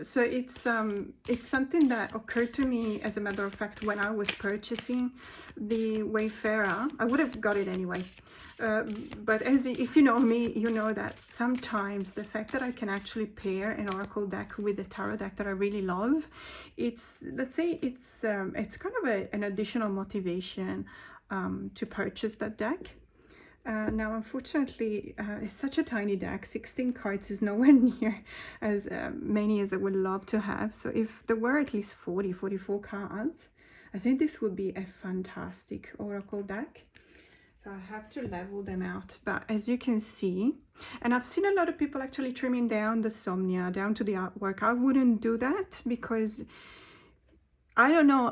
So it's something that occurred to me, as a matter of fact, when I was purchasing the Wayfarer. I would have got it anyway. But if you know me, you know that sometimes the fact that I can actually pair an oracle deck with a tarot deck that I really love, let's say it's kind of an additional motivation to purchase that deck. Now, unfortunately, it's such a tiny deck. 16 cards is nowhere near as many as I would love to have. So if there were at least 44 cards, I think this would be a fantastic oracle deck. So I have to level them out. But as you can see, and I've seen a lot of people actually trimming down the Somnia, down to the artwork. I wouldn't do that, because I don't know,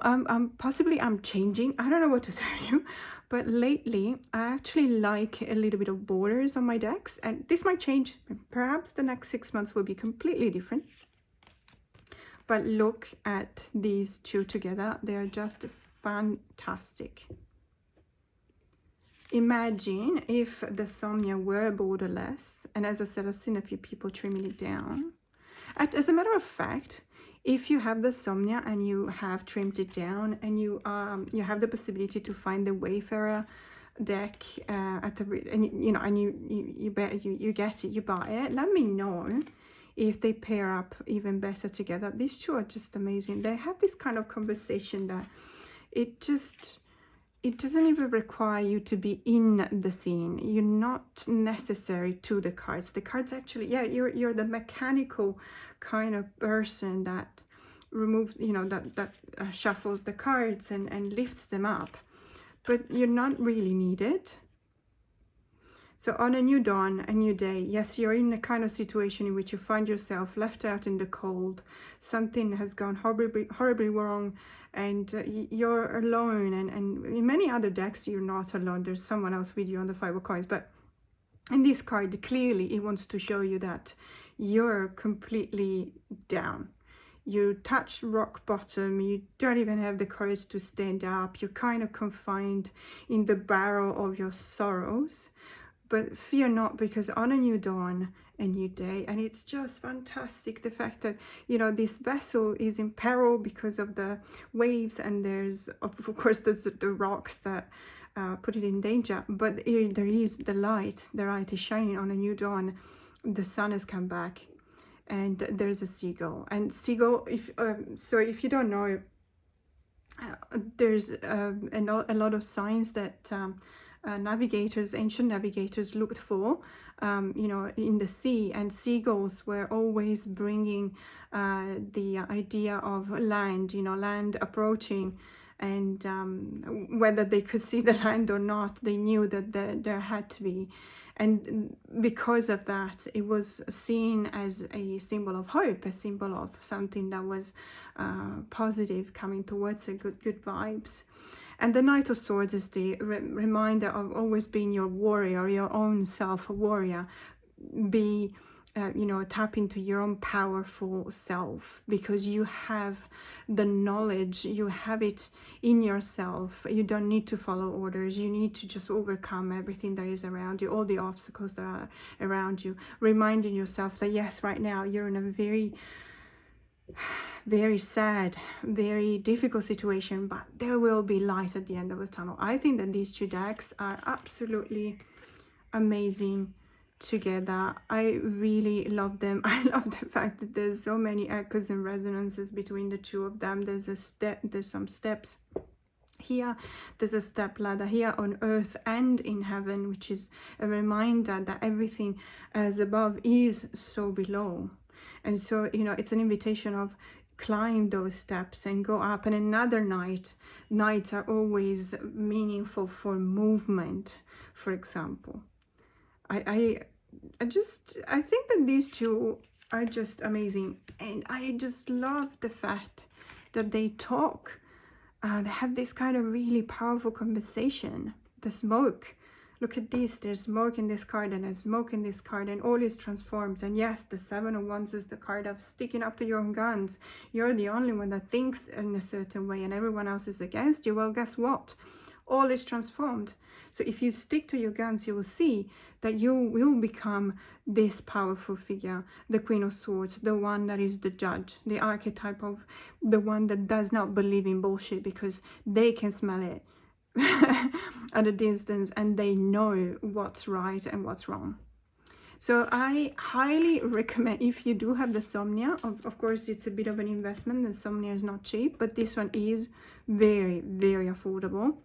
possibly I'm changing. I don't know what to tell you. But lately, I actually like a little bit of borders on my decks. And this might change. Perhaps the next 6 months will be completely different. But look at these two together. They're just fantastic. Imagine if the Somnia were borderless. And as I said, I've seen a few people trimming it down. As a matter of fact, if you have the Somnia and you have trimmed it down, and you have the possibility to find the Wayfarer deck at the, and you get it, you buy it, let me know if they pair up even better together. These two are just amazing. They have this kind of conversation that it doesn't even require you to be in the scene. You're not necessary to the cards. The cards actually, yeah, you're the mechanical kind of person that removes, that shuffles the cards and lifts them up, but you're not really needed. So on a new dawn, a new day, yes, you're in a kind of situation in which you find yourself left out in the cold. Something has gone horribly wrong, and you're alone. And in many other decks, you're not alone. There's someone else with you on the 5 of coins. But in this card, clearly, it wants to show you that you're completely down. You touched rock bottom. You don't even have the courage to stand up. You're kind of confined in the barrel of your sorrows. But fear not, because on a new dawn, a new day. And it's just fantastic, the fact that, this vessel is in peril because of the waves, and there's, of course, there's the rocks that put it in danger. But there is the light is shining on a new dawn. The sun has come back, and there's a seagull. And seagull, if you don't know, there's a lot of signs that navigators, ancient navigators looked for, you know, in the sea. And seagulls were always bringing the idea of land, you know, land approaching. And whether they could see the land or not, they knew that there had to be. And because of that, it was seen as a symbol of hope, a symbol of something that was positive, coming towards a good vibes. And the Knight of Swords is the reminder of always being your warrior, your own self warrior. Be, you know, tap into your own powerful self, because you have the knowledge, you have it in yourself. You don't need to follow orders. You need to just overcome everything that is around you, all the obstacles that are around you, reminding yourself that yes, right now you're in a very sad, very difficult situation, but there will be light at the end of the tunnel. I think that these two decks are absolutely amazing together. I really love them. I love the fact that there's so many echoes and resonances between the two of them. There's some steps here, there's a step ladder here on earth and in heaven, which is a reminder that everything as above is so below. And so, you know, it's an invitation of climb those steps and go up. And another night, nights are always meaningful for movement, for example. I think that these two are just amazing. And I just love the fact that they talk, they have this kind of really powerful conversation. The smoke. Look at this, there's smoke in this card and there's smoke in this card, and all is transformed. And yes, the Seven of Wands is the card of sticking up to your own guns. You're the only one that thinks in a certain way and everyone else is against you. Well, guess what? All is transformed. So if you stick to your guns, you will see that you will become this powerful figure, the Queen of Swords, the one that is the judge, the archetype of the one that does not believe in bullshit, because they can smell it at a distance and they know what's right and what's wrong. So I highly recommend, if you do have the Somnia, of course it's a bit of an investment, the Somnia is not cheap, but this one is very, very affordable.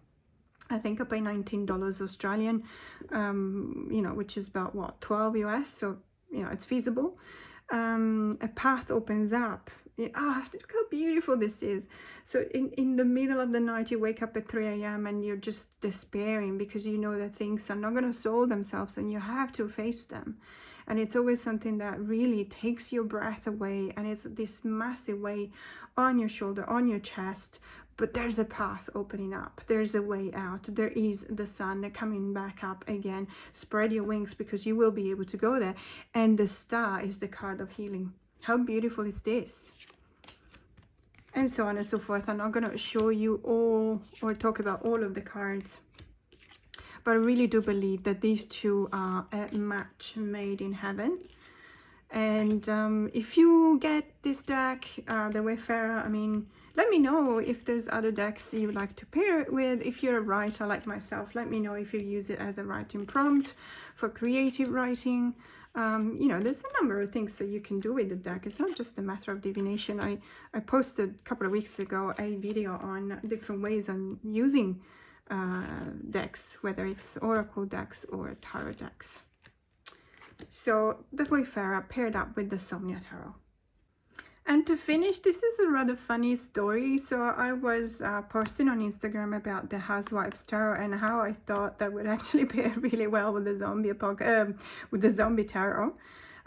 I think I pay $19 Australian, you know, which is about what, 12 US, so you know, it's feasible. A path opens up. Look how beautiful this is. So in the middle of the night, you wake up at 3 a.m. and you're just despairing because you know that things are not going to solve themselves and you have to face them. And it's always something that really takes your breath away, and it's this massive weight on your shoulder, on your chest. But there's a path opening up. There's a way out. There is the sun coming back up again. Spread your wings because you will be able to go there. And the star is the card of healing. How beautiful is this? And so on and so forth. I'm not going to show you all or talk about all of the cards. But I really do believe that these two are a match made in heaven. And if you get this deck, the Wayfarer, I mean, let me know if there's other decks you would like to pair it with. If you're a writer like myself, let me know if you use it as a writing prompt for creative writing. You know, there's a number of things that you can do with the deck. It's not just a matter of divination. I posted a couple of weeks ago a video on different ways on using decks, whether it's oracle decks or tarot decks. So the Wayfarer paired up with the Somnia Tarot. And to finish, this is a rather funny story. So I was posting on Instagram about the Housewives Tarot and how I thought that would actually pair really well with the zombie tarot.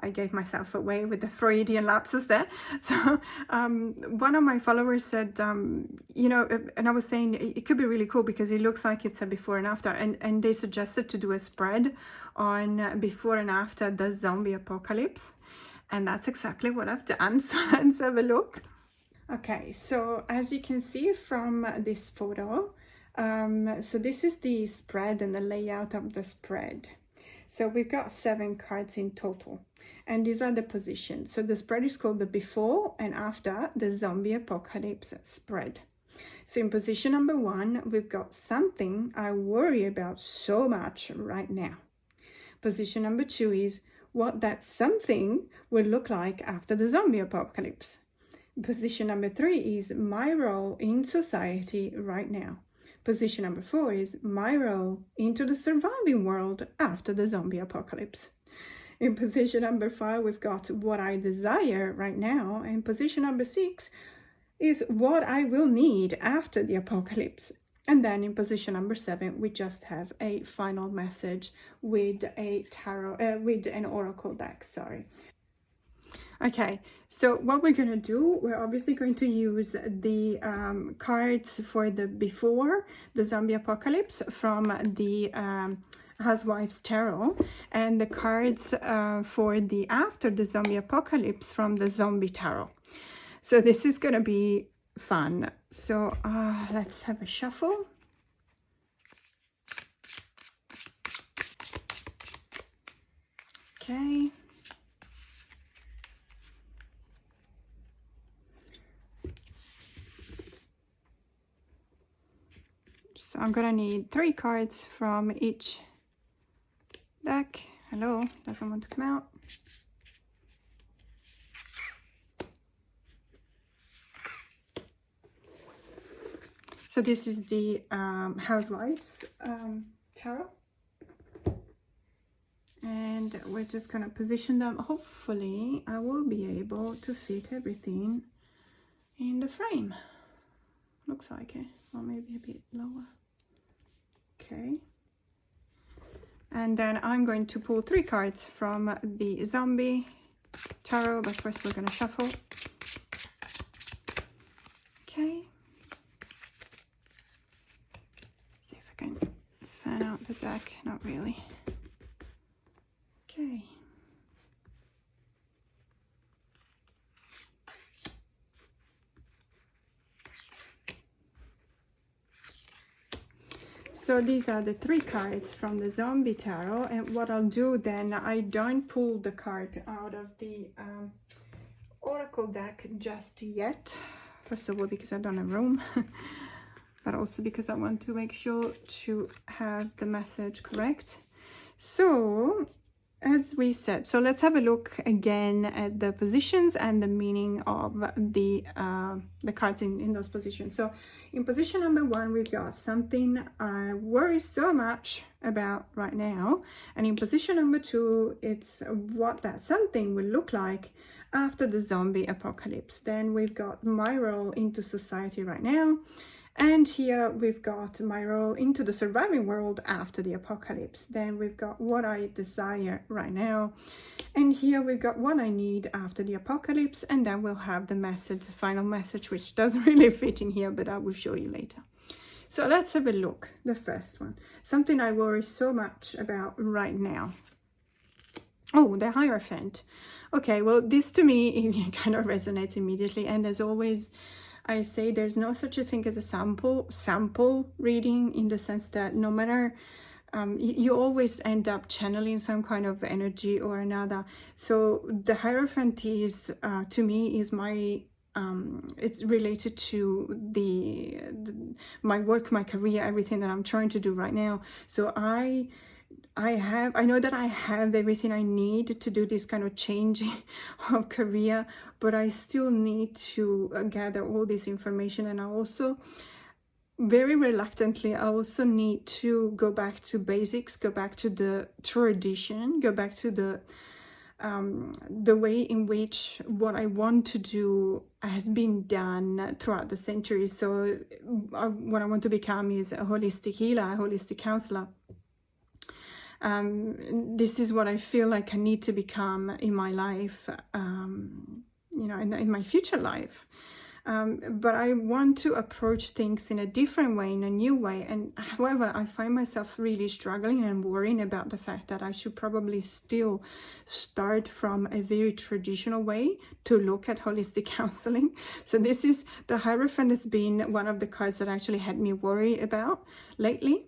I gave myself away with the Freudian lapsus there. So one of my followers said, you know, and I was saying it could be really cool because it looks like it's a before and after. And they suggested to do a spread on before and after the zombie apocalypse. And that's exactly what I've done. So let's have a look. Okay, so as you can see from this photo, so this is the spread and the layout of the spread. So we've got 7 cards in total, and these are the positions. So the spread is called the before and after the zombie apocalypse spread. So in position number 1, we've got something I worry about so much right now. Position number 2 is what that something will look like after the zombie apocalypse. Position number 3 is my role in society right now. Position number 4 is my role into the surviving world after the zombie apocalypse. In position number 5, we've got what I desire right now. And position number 6 is what I will need after the apocalypse. And then in position number 7, we just have a final message with a tarot, with an oracle deck, sorry. Okay, so what we're going to do, we're obviously going to use the cards for the before the zombie apocalypse from the Housewives Tarot, and the cards for the after the zombie apocalypse from the Zombie Tarot. So this is going to be fun. So let's have a shuffle. Okay. So I'm gonna need 3 cards from each deck. Hello, doesn't want to come out. So this is the Housewives Tarot. And we're just gonna position them. Hopefully I will be able to fit everything in the frame. Looks like it, or maybe a bit lower. Okay, and then I'm going to pull 3 cards from the Zombie Tarot, but first we're going to shuffle. Okay, see if I can fan out the deck. Not really. Okay. So these are the 3 cards from the Zombie Tarot, and what I'll do then, I don't pull the card out of the Oracle deck just yet. First of all, because I don't have room, but also because I want to make sure to have the message correct. So, as we said, so let's have a look again at the positions and the meaning of the cards in those positions. So in position number 1, we've got something I worry so much about right now. And in position number 2, it's what that something will look like after the zombie apocalypse. Then we've got my role into society right now. And here we've got my role into the surviving world after the apocalypse. Then we've got what I desire right now. And here we've got what I need after the apocalypse. And then we'll have the message, the final message, which doesn't really fit in here, but I will show you later. So let's have a look. The first one, something I worry so much about right now. Oh, the Hierophant. Okay, well, this to me, it kind of resonates immediately. And as always, I say there's no such a thing as a sample reading, in the sense that no matter, you always end up channeling some kind of energy or another. So the Hierophant is, to me, is my, it's related to my work, my career, everything that I'm trying to do right now. So I know that I have everything I need to do this kind of changing of career, but I still need to gather all this information. And I also, very reluctantly, I also need to go back to basics, go back to the tradition, go back to the way in which what I want to do has been done throughout the centuries. So what I want to become is a holistic healer, a holistic counselor. This is what I feel like I need to become in my life, you know, in my future life. But I want to approach things in a different way, in a new way. And however, I find myself really struggling and worrying about the fact that I should probably still start from a very traditional way to look at holistic counseling. So this is, the Hierophant has been one of the cards that actually had me worry about lately.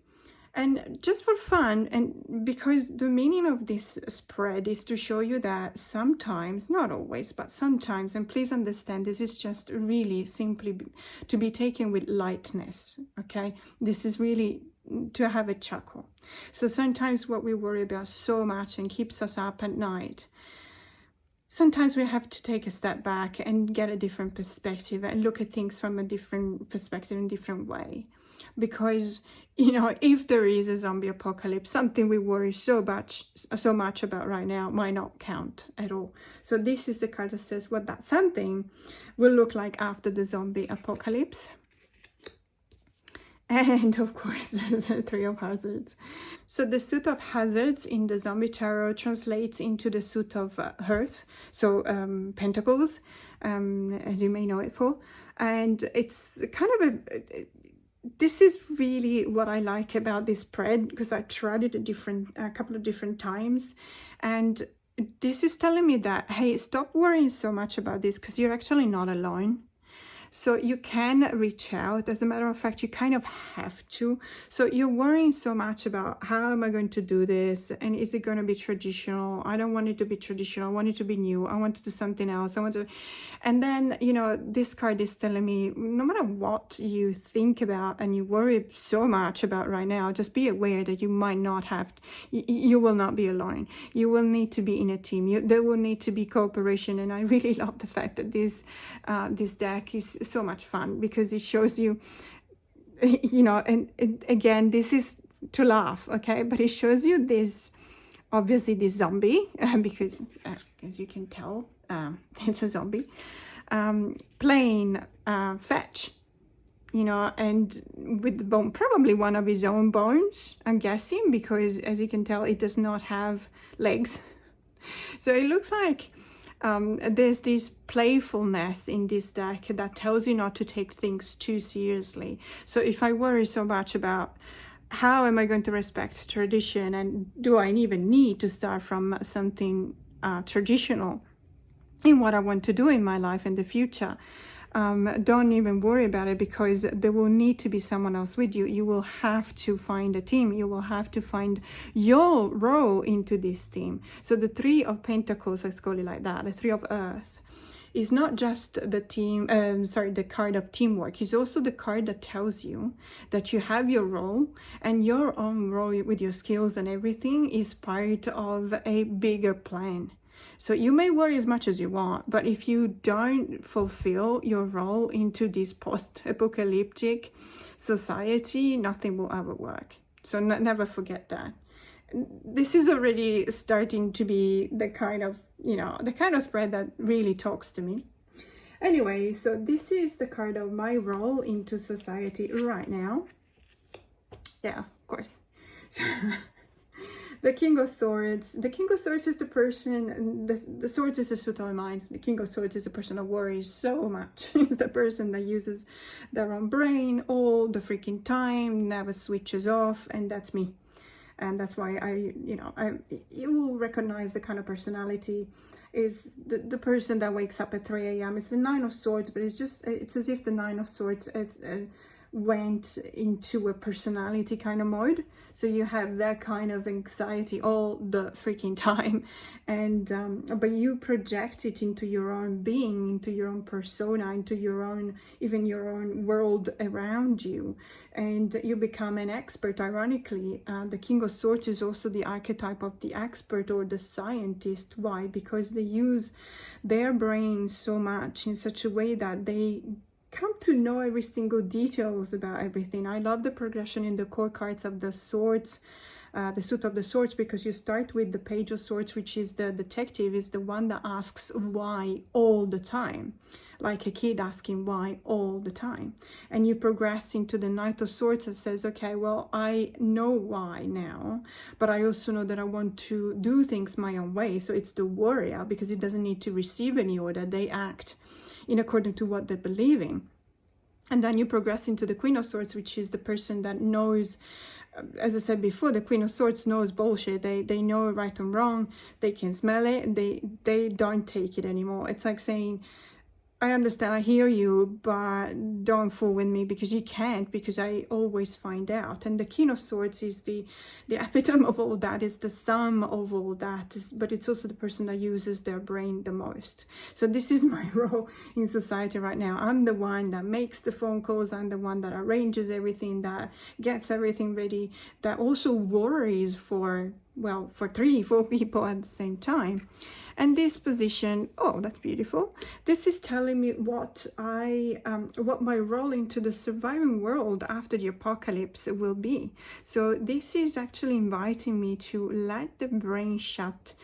And just for fun, and because the meaning of this spread is to show you that sometimes, not always, but sometimes, and please understand, this is just really simply to be taken with lightness, okay? This is really to have a chuckle. So sometimes what we worry about so much and keeps us up at night, sometimes we have to take a step back and get a different perspective and look at things from a different perspective, in a different way. because, you know, if there is a zombie apocalypse, something we worry so much about right now might not count at all. So this is the card that says what that something will look like after the zombie apocalypse. And of course, there's a Three of Hazards. So the suit of hazards in the zombie tarot translates into the suit of hearth, so pentacles, as you may know it for. And it's kind of this is really what I like about this spread, because I tried it a couple of different times, and this is telling me that, hey, stop worrying so much about this, because you're actually not alone. So you can reach out. As a matter of fact, you kind of have to. So you're worrying so much about, how am I going to do this? And is it going to be traditional? I don't want it to be traditional. I want it to be new. I want to do something else. I want to... And then, you know, this card is telling me, no matter what you think about and you worry so much about right now, just be aware that you might not have, you will not be alone. You will need to be in a team. There will need to be cooperation. And I really love the fact that this deck is so much fun, because it shows you, you know, and again, this is to laugh, okay, but it shows you this, obviously this zombie, because as you can tell, it's a zombie, playing fetch, you know, and with the bone, probably one of his own bones, I'm guessing, because as you can tell, it does not have legs. So it looks like there's this playfulness in this deck that tells you not to take things too seriously. So if I worry so much about how am I going to respect tradition, and do I even need to start from something traditional in what I want to do in my life in the future, don't even worry about it, because there will need to be someone else with you. You will have to find a team. You will have to find your role into this team. So the Three of Pentacles, let's call it like that, the Three of Earth, is not just the team, the card of teamwork. It's also the card that tells you that you have your role, and your own role with your skills and everything is part of a bigger plan. So you may worry as much as you want, but if you don't fulfill your role into this post-apocalyptic society, nothing will ever work. So never forget that. This is already starting to be the kind of, you know, the kind of spread that really talks to me. Anyway, so this is the card of my role into society right now. Yeah, of course. The King of Swords. The King of Swords is the person, the Swords is a suit of mind. The King of Swords is a person that worries so much. It's the person that uses their own brain all the freaking time, never switches off, and that's me. And that's why you will recognize the kind of personality is the person that wakes up at 3 a.m. It's the Nine of Swords, but it's as if the Nine of Swords went into a personality kind of mode. So you have that kind of anxiety all the freaking time, and but you project it into your own being, into your own persona, into your own, even your own world around you, and you become an expert. Ironically, the King of Swords is also the archetype of the expert or the scientist. Why? Because they use their brains so much in such a way that they come to know every single details about everything. I love the progression in the core cards of the swords, the suit of the swords, because you start with the Page of Swords, which is the detective, is the one that asks why all the time, like a kid asking why all the time. And you progress into the Knight of Swords that says, okay, well, I know why now, but I also know that I want to do things my own way. So it's the warrior, because it doesn't need to receive any order. They act in accordance to what they believe in. And then you progress into the Queen of Swords, which is the person that knows, as I said before, the Queen of Swords knows bullshit. They know right and wrong. They can smell it, and they don't take it anymore. It's like saying, I understand, I hear you, but don't fool with me, because you can't, because I always find out. And the King of Swords is the epitome of all that, is the sum of all that, but it's also the person that uses their brain the most. So this is my role in society right now. I'm the one that makes the phone calls, I'm the one that arranges everything, that gets everything ready, that also worries for well, for 3-4 people at the same time. And this position, oh, that's beautiful. This is telling me what my role into the surviving world after the apocalypse will be. So this is actually inviting me to let the brain shut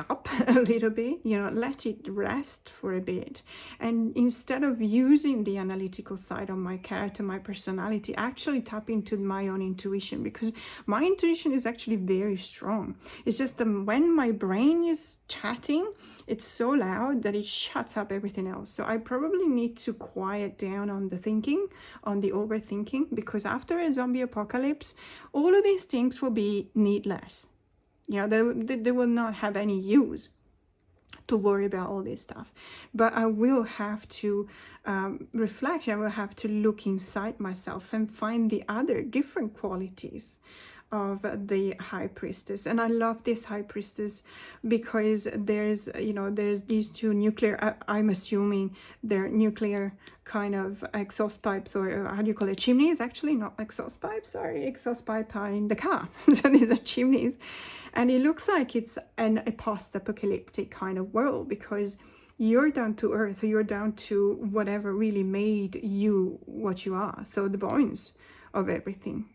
up a little bit, you know, let it rest for a bit, and instead of using the analytical side of my character, my personality, actually tap into my own intuition, because my intuition is actually very strong. It's just that when my brain is chatting, it's so loud that it shuts up everything else. So I probably need to quiet down on the thinking, on the overthinking, because after a zombie apocalypse, all of these things will be needless. You know, they will not have any use to worry about all this stuff. But I will have to reflect. I will have to look inside myself and find the other different qualities of the high priestess. And I love this high priestess because there's, you know, there's these two nuclear, I'm assuming they're nuclear kind of exhaust pipes, or how do you call it, chimneys? Actually not exhaust pipes, sorry, exhaust pipes are in the car. So these are chimneys, and it looks like it's a post-apocalyptic kind of world, because you're down to earth, you're down to whatever really made you what you are, so the bones of everything.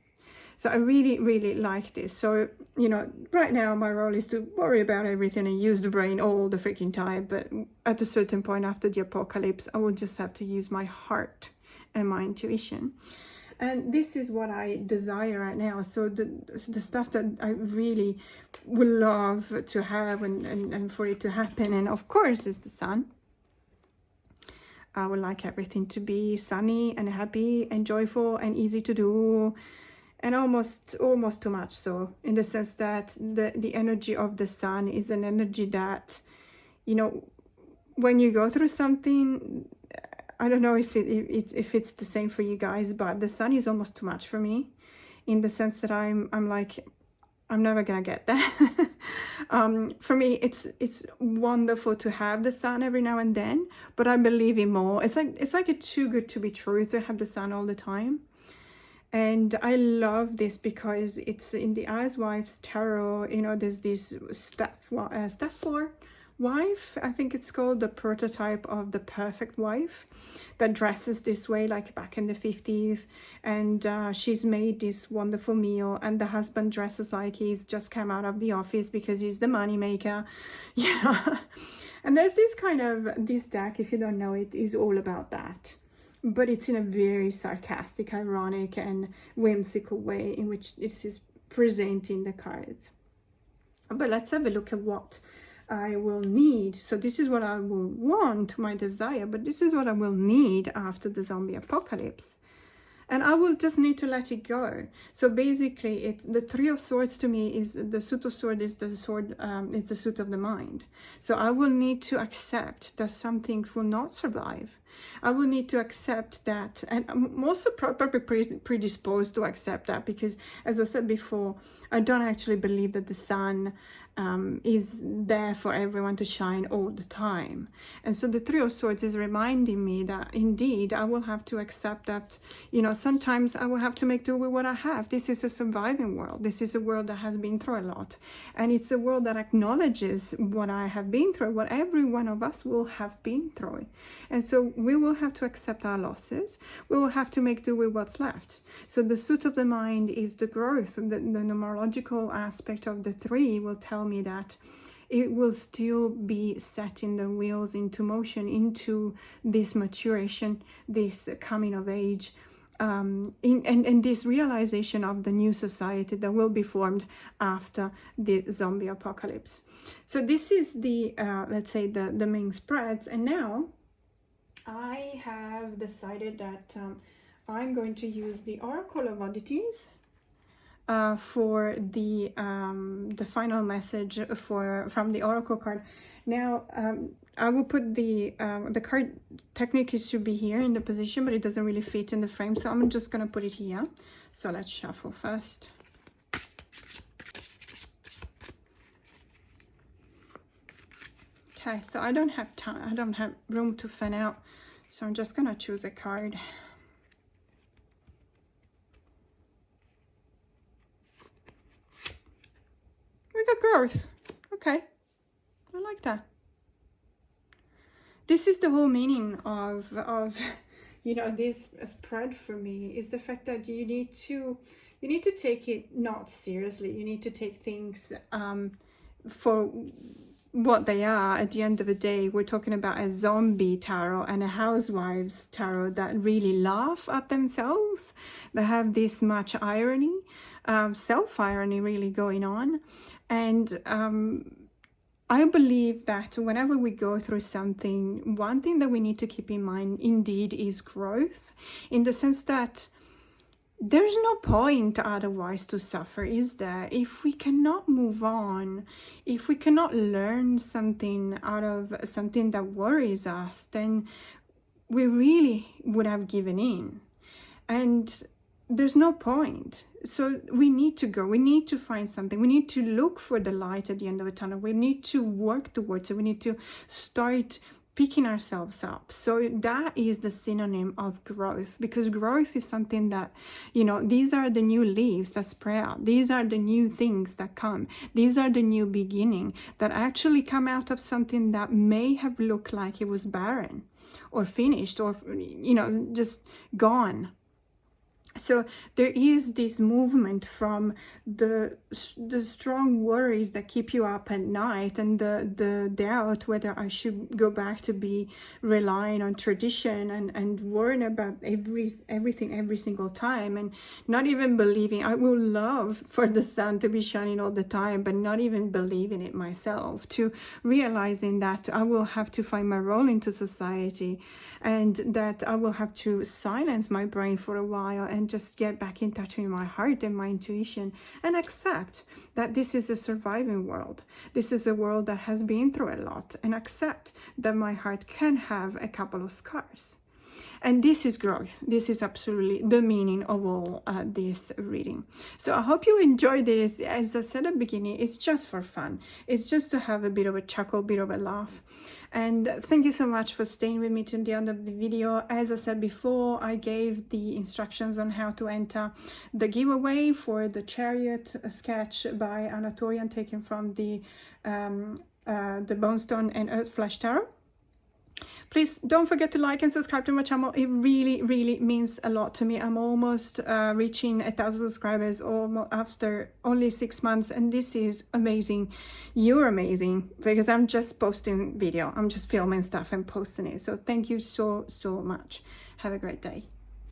So I really, really like this. So, you know, right now my role is to worry about everything and use the brain all the freaking time. But at a certain point after the apocalypse, I will just have to use my heart and my intuition. And this is what I desire right now. So the stuff that I really would love to have and for it to happen. And of course, is the sun. I would like everything to be sunny and happy and joyful and easy to do. And almost too much so, in the sense that the energy of the sun is an energy that, you know, when you go through something, I don't know if it's the same for you guys, but the sun is almost too much for me, in the sense that I'm like, I'm never gonna get that. For me, it's wonderful to have the sun every now and then, but I believe in more. It's like it's too good to be true to have the sun all the time. And I love this because it's in the Wife's Tarot, you know, there's this step 4 wife, I think it's called, the prototype of the perfect wife that dresses this way, like back in the 50s. And she's made this wonderful meal, and the husband dresses like he's just come out of the office because he's the money maker. Yeah. And there's this kind of, this deck, if you don't know it, is all about that. But it's in a very sarcastic, ironic, and whimsical way in which this is presenting the cards. But let's have a look at what I will need. So this is what I will want, my desire, but this is what I will need after the zombie apocalypse. And I will just need to let it go. So basically, it's the Three of Swords to me is the suit of sword is the sword, it's the suit of the mind. So I will need to accept that some things will not survive. I will need to accept that, and I'm also probably predisposed to accept that, because as I said before, I don't actually believe that the sun is there for everyone to shine all the time. And so the Three of Swords is reminding me that indeed I will have to accept that, you know, sometimes I will have to make do with what I have. This is a surviving world. This is a world that has been through a lot, and it's a world that acknowledges what I have been through, what every one of us will have been through. And so we will have to accept our losses. We will have to make do with what's left. So the suit of the mind is the growth. The numerological aspect of the 3 will tell me that it will still be setting the wheels into motion, into this maturation, this coming of age, and this realization of the new society that will be formed after the zombie apocalypse. So this is the, let's say, the main spreads. And now I have decided that I'm going to use the Oracle of Oddities for the final message from the Oracle card. Now I will put the card technically should be here in the position, but it doesn't really fit in the frame, so I'm just gonna put it here. So let's shuffle first. Okay, so I don't have time, I don't have room to fan out, so I'm just gonna choose a card. growth. Okay, I like that. This is the whole meaning of you know, this spread for me, is the fact that you need to take it not seriously. You need to take things for what they are. At the end of the day, we're talking about a zombie tarot and a housewives tarot that really laugh at themselves. They have this much irony, self-irony really going on. And I believe that whenever we go through something, one thing that we need to keep in mind indeed is growth, in the sense that there's no point otherwise to suffer, is there? If we cannot move on, if we cannot learn something out of something that worries us, then we really would have given in. And there's no point. So we need to go, we need to find something, we need to look for the light at the end of the tunnel, we need to work towards it, we need to start picking ourselves up. So that is the synonym of growth, because growth is something that, you know, these are the new leaves that sprout out, these are the new things that come, these are the new beginning that actually come out of something that may have looked like it was barren or finished or, you know, just gone. So there is this movement from the strong worries that keep you up at night, and the doubt whether I should go back to be relying on tradition and worrying about everything every single time, and not even believing. I will love for the sun to be shining all the time, but not even believing it myself, to realizing that I will have to find my role into society, and that I will have to silence my brain for a while and just get back in touch with my heart and my intuition, and accept that this is a surviving world. This is a world that has been through a lot, and accept that my heart can have a couple of scars. And this is growth. This is absolutely the meaning of all this reading. So I hope you enjoyed this. As I said at the beginning, it's just for fun. It's just to have a bit of a chuckle, a bit of a laugh. And thank you so much for staying with me to the end of the video. As I said before, I gave the instructions on how to enter the giveaway for the Chariot sketch by Ana Tourian, taken from the Bonestone and Earthflesh Tarot. Please don't forget to like and subscribe to my channel. It really, really means a lot to me. I'm almost reaching 1,000 subscribers after only 6 months, and this is amazing. You're amazing, because I'm just posting video. I'm just filming stuff and posting it. So thank you so, so much. Have a great day.